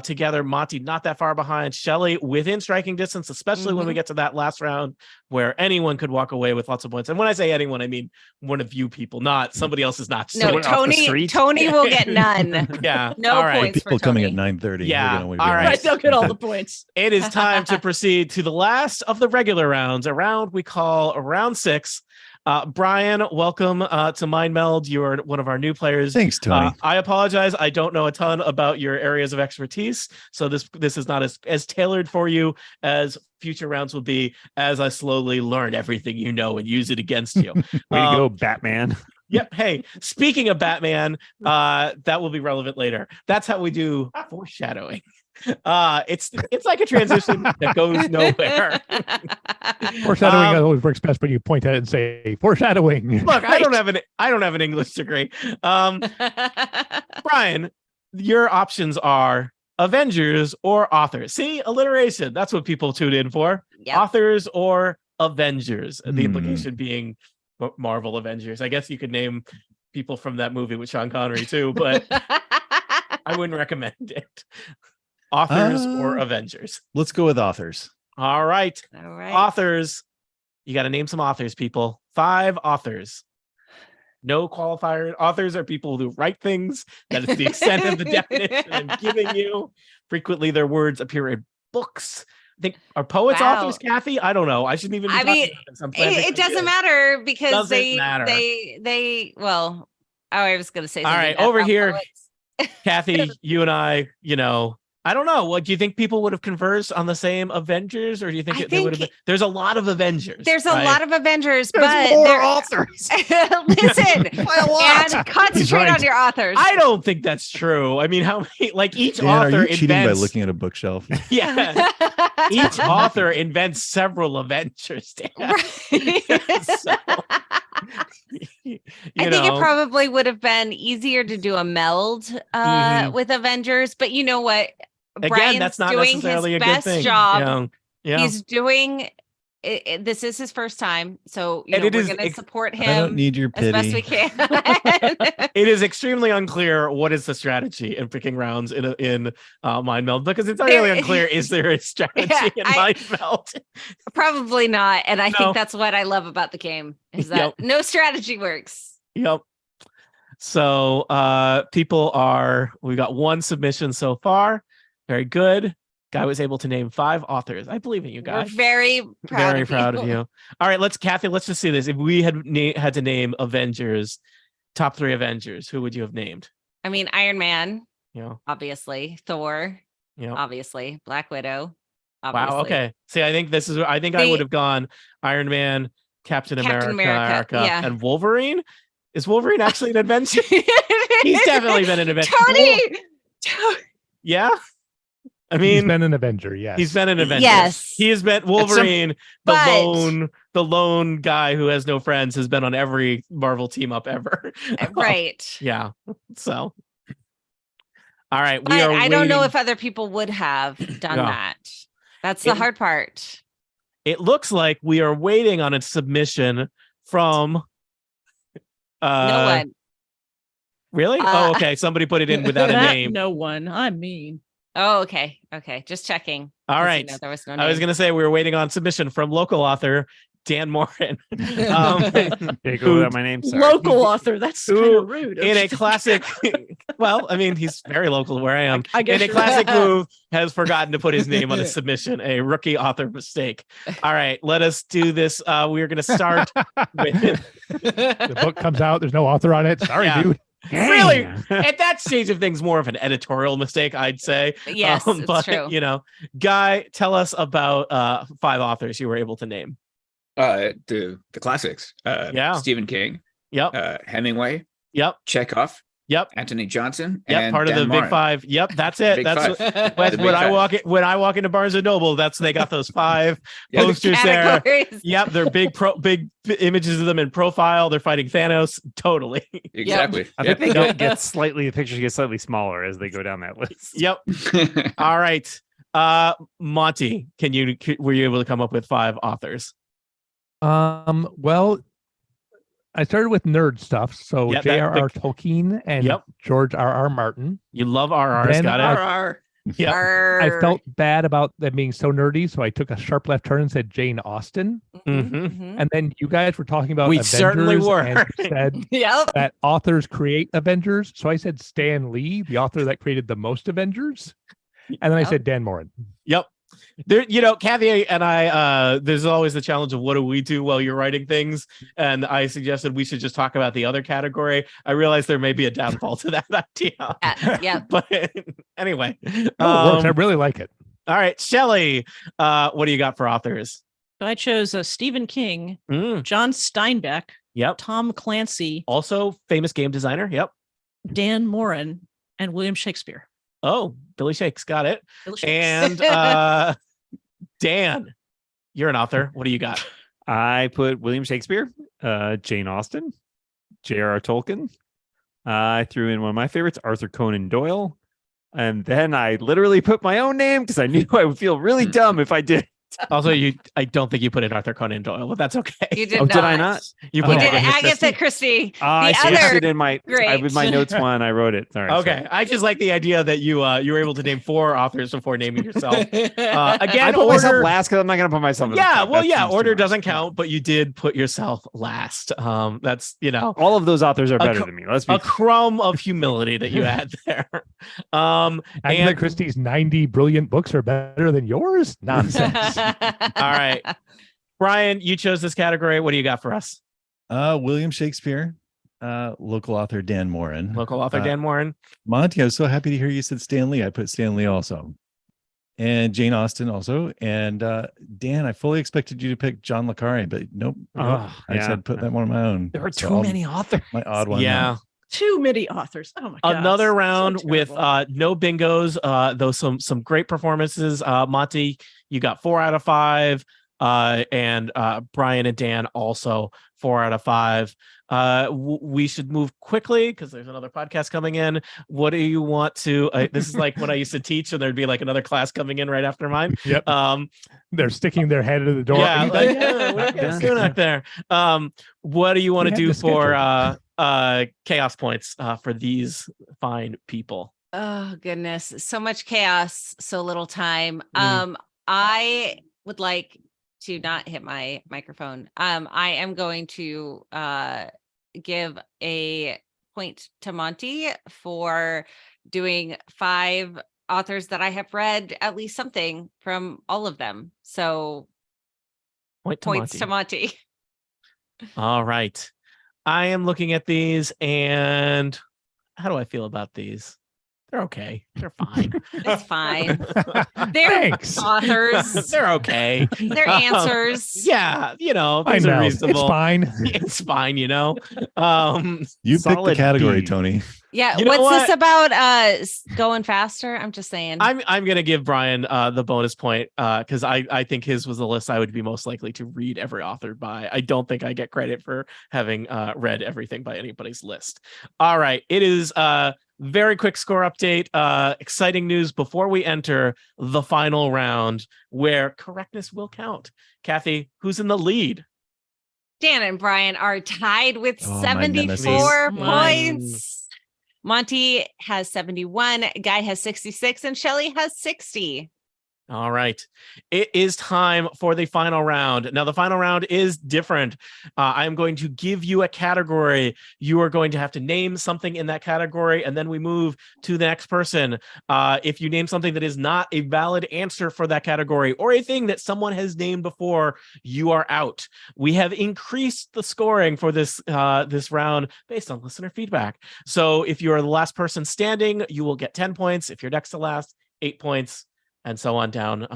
together. Monty not that far behind. Shelly within striking distance, especially when we get to that last round where anyone could walk away with lots of points. And when I say anyone, I mean one of you people, not somebody else is not. No, Tony Tony will get none. Yeah. No all right. points. People for coming Tony. at 9:30. Yeah. All All right. Right, they'll get all the points. It is time to proceed to the last of the regular rounds, a round we call round 6. Brian, welcome to Mind Meld. You're one of our new players. Thanks, Tony. I apologize. I don't know a ton about your areas of expertise, so this is not as tailored for you as future rounds will be, as I slowly learn everything you know and use it against you. Way to go, Batman. Yep. Hey, speaking of Batman, that will be relevant later. That's how we do foreshadowing. It's like a transition that goes nowhere. Foreshadowing always works best when you point at it and say foreshadowing. Look, I don't have an English degree. Brian, your options are Avengers or authors. See, alliteration. That's what people tune in for. Yep. Authors or Avengers. The implication being Marvel Avengers. I guess you could name people from that movie with Sean Connery too, but I wouldn't recommend it. Authors or Avengers. Let's go with authors. All right. All right. Authors. You got to name some authors, people. 5 authors. No qualifier. Authors are people who write things. That is the extent of the definition I'm giving you. Frequently, their words appear in books. I think are poets authors, Kathy? I don't know. I shouldn't even be talking about this. It doesn't matter because Doesn't matter. they well, I was going to say all right, over here, Kathy, you and I, I don't know. What do you think? People would have conversed on the same Avengers, or do you think they would have been? There's a lot of Avengers. There's a lot of Avengers, but more authors. Listen, and concentrate on your authors. I don't think that's true. I mean, how many? Like each Dan, author are you cheating invents. by looking at a bookshelf? Yeah, each author invents several Avengers. Dan. Right. So, I think it probably would have been easier to do a meld with Avengers, but you know what? Again, Brian's that's not doing necessarily his a good best thing. job. Yeah. He's doing this is his first time, so And we're it is going to support him. I don't need your as best pity. we can. It is extremely unclear what is the strategy in picking rounds in Mind Meld, because it's really unclear. Is there a strategy in Mind Meld? Probably not. And I No. think that's what I love about the game, is that no strategy works. Yep. So we got one submission so far. Very good. Guy was able to name 5 authors. I believe in you guys. We're very proud of you. All right, Kathy, let's just see this. If we had had to name Avengers, top 3 Avengers, who would you have named? I mean, Iron Man, obviously. Thor, obviously, Black Widow. Obviously. Wow. Okay. See, I think I would have gone Iron Man, Captain America, and Wolverine. Is Wolverine actually an adventure? He's definitely been an adventure. Tony. Yeah. I mean, he's been an Avenger. Yes, he's been an Avenger. Yes, he has been Wolverine. The lone guy who has no friends has been on every Marvel team up ever. Right. Yeah. So, all right. I don't know if other people would have done that. That's the hard part. It looks like we are waiting on a submission from. No one. Really? Okay. Somebody put it in without a name. No one. I mean. Oh, okay. Okay. Just checking. All right. There was no name. I was going to say we were waiting on submission from local author Dan Morin. Without my name. Sorry. Local author. That's kind of rude. In a classic, well, I mean, he's very local where I am. I guess in a classic move, has forgotten to put his name on a submission. A rookie author mistake. All right, let us do this. We're going to start with the book comes out. There's no author on it. Sorry, dude. Really, at that stage of things, more of an editorial mistake, I'd say. Yes, it's true. Guy, tell us about 5 authors you were able to name. The classics. Stephen King. Yep. Hemingway. Yep. Chekhov. Yep. Anthony Johnson. Yep. And part of Dan the Morin. Big 5. Yep. That's it. When I walk into Barnes and Noble, they got those 5 posters there. Yep. They're big images of them in profile. They're fighting Thanos. Totally. Exactly. Yep. I think they the pictures get slightly smaller as they go down that list. Yep. All right. Monty, were you able to come up with 5 authors? Well, I started with nerd stuff, so J.R.R. Tolkien and George R.R. Martin. You love RRs, got it. RR. Yeah, I felt bad about them being so nerdy, so I took a sharp left turn and said Jane Austen. Mm-hmm. And then you guys were talking about we Avengers certainly were. And said that authors create Avengers, so I said Stan Lee, the author that created the most Avengers, and then I said Dan Morin. Yep. There, Kathy and I, there's always the challenge of what do we do while you're writing things, and I suggested we should just talk about the other category. I realize there may be a downfall to that idea. Yeah. But anyway, it works. I really like it. All right, Shelley, what do you got for authors? I chose Stephen King, John Steinbeck, Tom Clancy, also famous game designer. Yep. Dan Morin, and William Shakespeare. Oh, Billy Shakes, got it. And Dan, you're an author. What do you got? I put William Shakespeare, Jane Austen, J.R.R. Tolkien. I threw in one of my favorites, Arthur Conan Doyle. And then I literally put my own name because I knew I would feel really dumb if I did. Also, I don't think you put in Arthur Conan Doyle, but that's okay. You did not. Did I not? You did Agatha Christie. I switched it in my notes one. I wrote it. Sorry, okay. I just like the idea that you were able to name 4 authors before naming yourself. Again, I put myself last because I'm not going to put myself. Order doesn't count, but you did put yourself last. That's all of those authors are better than me. Let's be a crumb of humility that you had there. Agatha Christie's 90 brilliant books are better than yours. Nonsense. All right, Brian, you chose this category. What do you got for us? William Shakespeare, local author Dan Morin. Monty, I was so happy to hear you said Stan Lee. I put Stan Lee also, and Jane Austen also, and Dan. I fully expected you to pick John le Carre, but nope. I said put that one on my own. There are too many authors. My odd one. Yeah. Too many authors. Oh my god. Another round with no bingos, though some great performances. Monty, you got 4 out of 5. and Brian and Dan also 4 out of 5. We should move quickly because there's another podcast coming in. What do you want to? This is like when I used to teach, and there'd be like another class coming in right after mine. Yep. They're sticking their head into the door. Yeah, Are you like, done? what are you guys doing out there? What do you want to had do this for chaos points for these fine people? Oh goodness, so much chaos, so little time. I would like to not hit my microphone. I am going to give a point to Monty for doing 5 authors that I have read at least something from all of them. So points to Monty. All right. I am looking at these, and how do I feel about these? They're okay. They're fine. It's fine. They're Thanks. authors. They're okay. They're answers. Yeah, you know, I these are know. reasonable. It's fine. It's fine, you know. You picked the Solid category, B. Tony. Yeah. You know What's this what? about going faster? I'm just saying. I'm gonna give Brian the bonus point because I think his was the list I would be most likely to read every author by. I don't think I get credit for having read everything by anybody's list. All right, it is very quick score update. Exciting news before we enter the final round where correctness will count. Kathy, who's in the lead? Dan and Brian are tied with Oh, my 74 nemesis. points. Monty has 71, Guy has 66, and Shelley has 60. All right. It is time for the final round. Now, the final round is different. I'm going to give you a category. You are going to have to name something in that category, and then we move to the next person. If you name something that is not a valid answer for that category or a thing that someone has named before, you are out. We have increased the scoring for this round based on listener feedback. So if you are the last person standing, you will get 10 points. If you're next to last, 8 points. And so on down,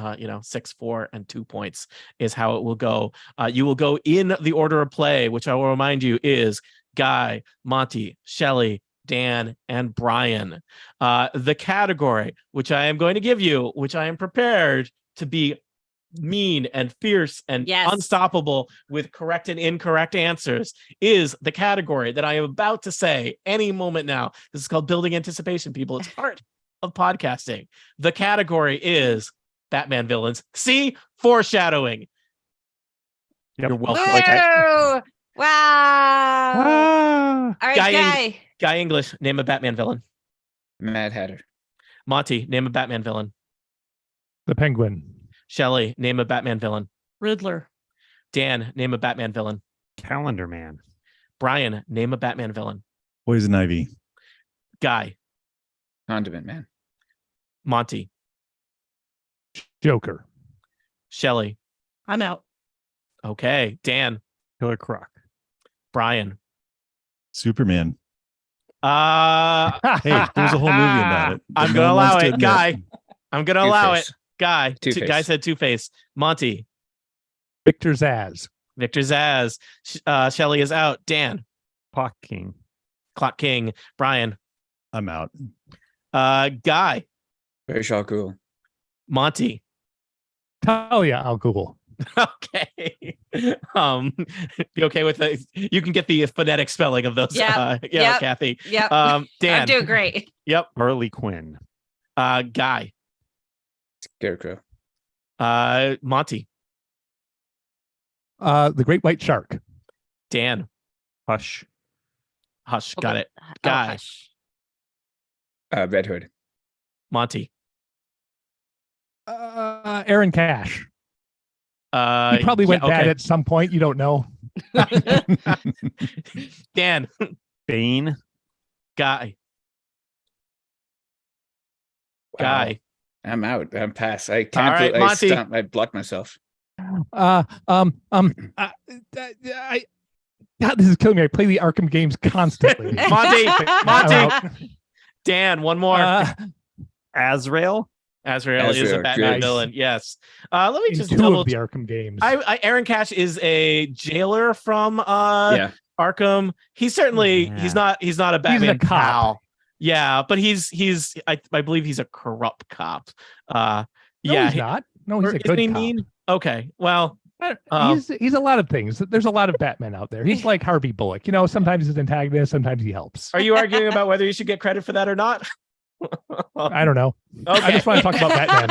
6, 4, and 2 points is how it will go. You will go in the order of play, which I will remind you is Guy, Monty, Shelley, Dan, and Brian. The category, which I am going to give you, which I am prepared to be mean and fierce and unstoppable with correct and incorrect answers, is the category that I am about to say any moment now. This is called building anticipation, people. It's art of podcasting. The category is Batman villains. See, foreshadowing. Yep. You're welcome. Whoa! Wow. All right, Guy English, name a Batman villain. Mad Hatter. Monty, name a Batman villain. The Penguin. Shelley, name a Batman villain. Riddler. Dan, name a Batman villain. Calendar Man. Brian, name a Batman villain. Poison Ivy. Guy. Condiment Man. Monty. Joker. Shelley. I'm out. Okay. Dan. Killer Croc. Brian. Superman. Uh Hey, there's a whole movie about it. I'm that gonna no one allow wants to it. admit. Guy. I'm gonna allow it. Two-Face. Guy. Two-Face. Guy said Two-Face. Monty. Victor Zaz. Victor Zaz. Shelley is out. Dan. Clock King. Clock King. Brian. I'm out. Guy. Very Shaw Cool. Monty. Talia al Ghul. Okay. Be okay with the, you can get the phonetic spelling of those. Yep. Kathy. Yep. Dan. I'm doing great. Yep. Harley Quinn. Guy. Scarecrow. Monty. The Great White Shark. Dan. Hush. Hush. Got it. Oh, Guy. hush. Red Hood. Monty. Aaron Cash. He He probably went bad at some point. You don't know. Dan. Bane. Guy. Wow. Guy. I'm out. I'm pass. I can't. All right, Monty. I blocked myself. God, this is killing me. I play the Arkham games constantly. Monty. I'm Monty. out. Dan. One more. Azrael. Azrael is a Azrael, Batman good. villain. Yes. Let me In just two double. of the Arkham games. Aaron Cash is a jailer from Yeah. Arkham. He's certainly Yeah. he's not a Batman cop. pal. Yeah, but he's I believe he's a corrupt cop. No, Yeah, he's not. No, he's or a isn't good he cop. mean? Okay, well, He's a lot of things. There's a lot of Batman out there. He's like Harvey Bullock. Sometimes he's antagonist, sometimes he helps. Are you arguing about whether you should get credit for that or not? I don't know. Okay. I just want to talk about Batman.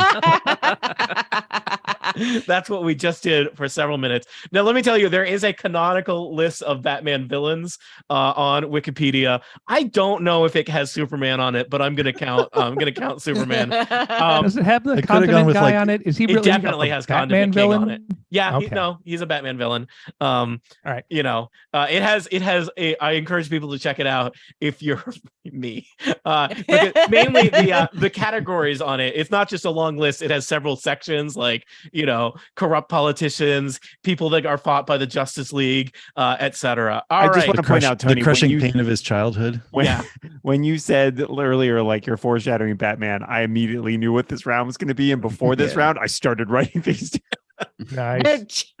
That's what we just did for several minutes. Now, let me tell you, there is a canonical list of Batman villains on Wikipedia. I don't know if it has Superman on it, but I'm going to count. I'm going to count Superman. Does it have the condiment guy on it? Is he really? It definitely has Batman Condiment King villain on it. Yeah, okay. He's a Batman villain. All right. It has. I encourage people to check it out if you're me. Mainly the categories on it. It's not just a long list. It has several sections like corrupt politicians, people that are fought by the Justice League, etc. I just want to point out, Tony, the crushing pain of his childhood. When you said earlier, like you're foreshadowing Batman, I immediately knew what this round was going to be, and before this round, I started writing things down. Nice.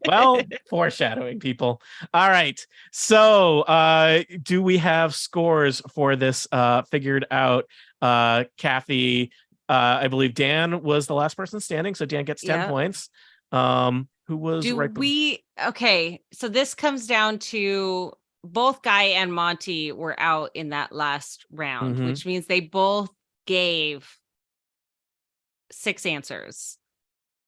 Well, foreshadowing, people. All right. So, do we have scores for this figured out? Kathy, I believe Dan was the last person standing, so Dan gets 10 points. Who was okay, so this comes down to both Guy and Monty were out in that last round, which means they both gave 6 answers.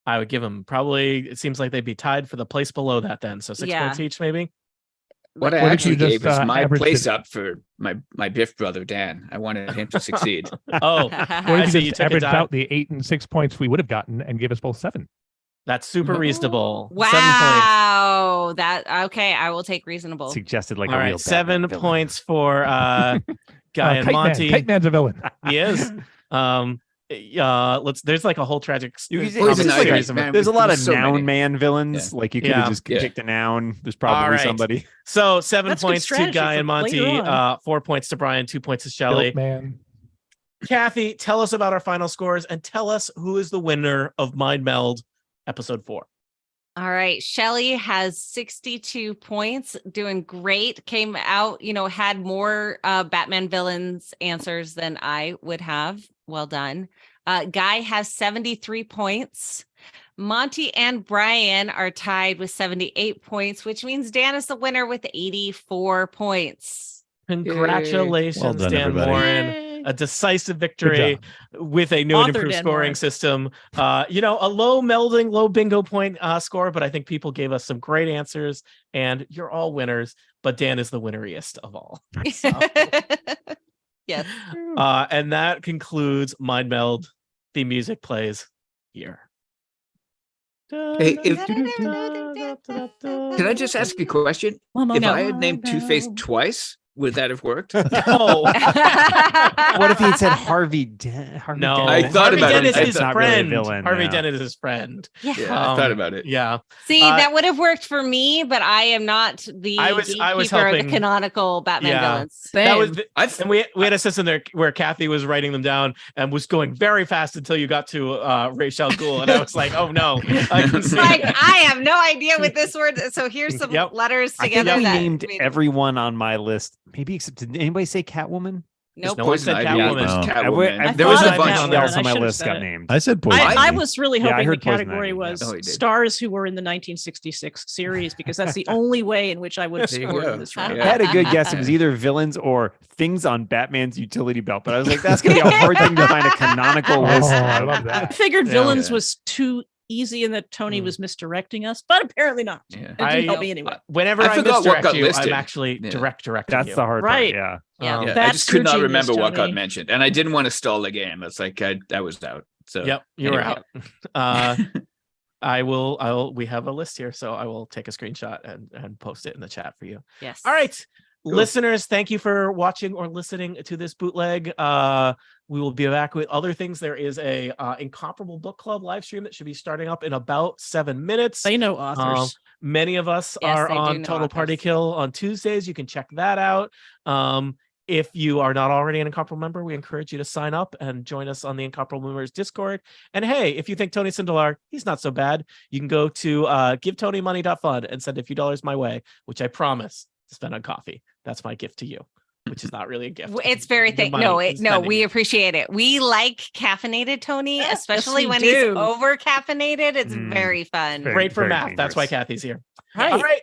I would give them it seems like they'd be tied for the place below that then. So 6 points each, maybe. What I actually gave was my place up for my Biff brother, Dan. I wanted him to succeed. What if you just averaged out the 8 and 6 points we would have gotten and give us both 7? That's super reasonable. Wow. Okay. I will take reasonable. Suggested like all a right, real 7 points for Guy and Monty. Kite Man's a villain. He is. There's like a whole tragic there's a lot of noun man villains. Yeah. Like you could have just picked a noun. There's probably somebody. So 7 points to Guy and Monty, 4 points to Brian, 2 points to Shelley. Man. Kathy, tell us about our final scores and tell us who is the winner of Mind Meld episode 4. All right. Shelley has 62 points, doing great. Came out, had more Batman villains answers than I would have. Well done. Guy has 73 points. Monty and Brian are tied with 78 points, which means Dan is the winner with 84 points. Congratulations, Dan Warren. A decisive victory with a new and improved scoring system. A low melding, low bingo point score, but I think people gave us some great answers, and you're all winners, but Dan is the winneriest of all. So. Yes. And that concludes Mind Meld. The music plays here. Hey, can I just ask a question? If I had named Two-Face twice, would that have worked? No. What if he had said Harvey Dent? No, I thought about it. Is his not friend. Really a villain, Harvey Dent is his friend. Yeah, I thought about it. Yeah. See, that would have worked for me, but I am not the I was helping of the canonical Batman villains. That was and we had a system there where Kathy was writing them down and was going very fast until you got to Ra's al Ghul, and I was like, oh no, I have no idea what this word. So here's some letters together. I think we named everyone on my list. Maybe except, did anybody say Catwoman? Nope. No one said Catwoman. There was a bunch else on my list got named. I said Poison I was really hoping the Poison category Ivy, was Oh, stars who were in the 1966 series, because that's the only way in which I would have scored in this round. I had a good guess. It was either villains or things on Batman's utility belt, but I was like, that's going to be a hard thing to find a canonical list. I love that. I figured villains was too easy and that Tony was misdirecting us, but apparently not. It didn't help me anyway. Whenever I misdirect you, I'm actually directing That's you. the hard right. part, I just could not remember what got mentioned, and I didn't want to stall the game. It's like I was out. So you were out. We have a list here, so I will take a screenshot and post it in the chat for you. Yes. All right. Cool. Listeners, thank you for watching or listening to this bootleg. We will be back with other things. There is a Incomparable Book Club live stream that should be starting up in about 7 minutes. They know authors. Many of us are on Total Party Kill on Tuesdays. You can check that out. If you are not already an Incomparable member, we encourage you to sign up and join us on the Incomparable Members Discord. And hey, if you think Tony Sindelar, he's not so bad, you can go to GiveTonyMoney.fund and send a few dollars my way, which I promise to spend on coffee. That's my gift to you. which is not really a gift. It's very Give thick. money No, and no, spending we it. appreciate it. We like caffeinated Tony, especially we when he's do. over caffeinated. It's Mm. very fun. Very- Great for very math. That's why dangerous. Kathy's here. Right. All right.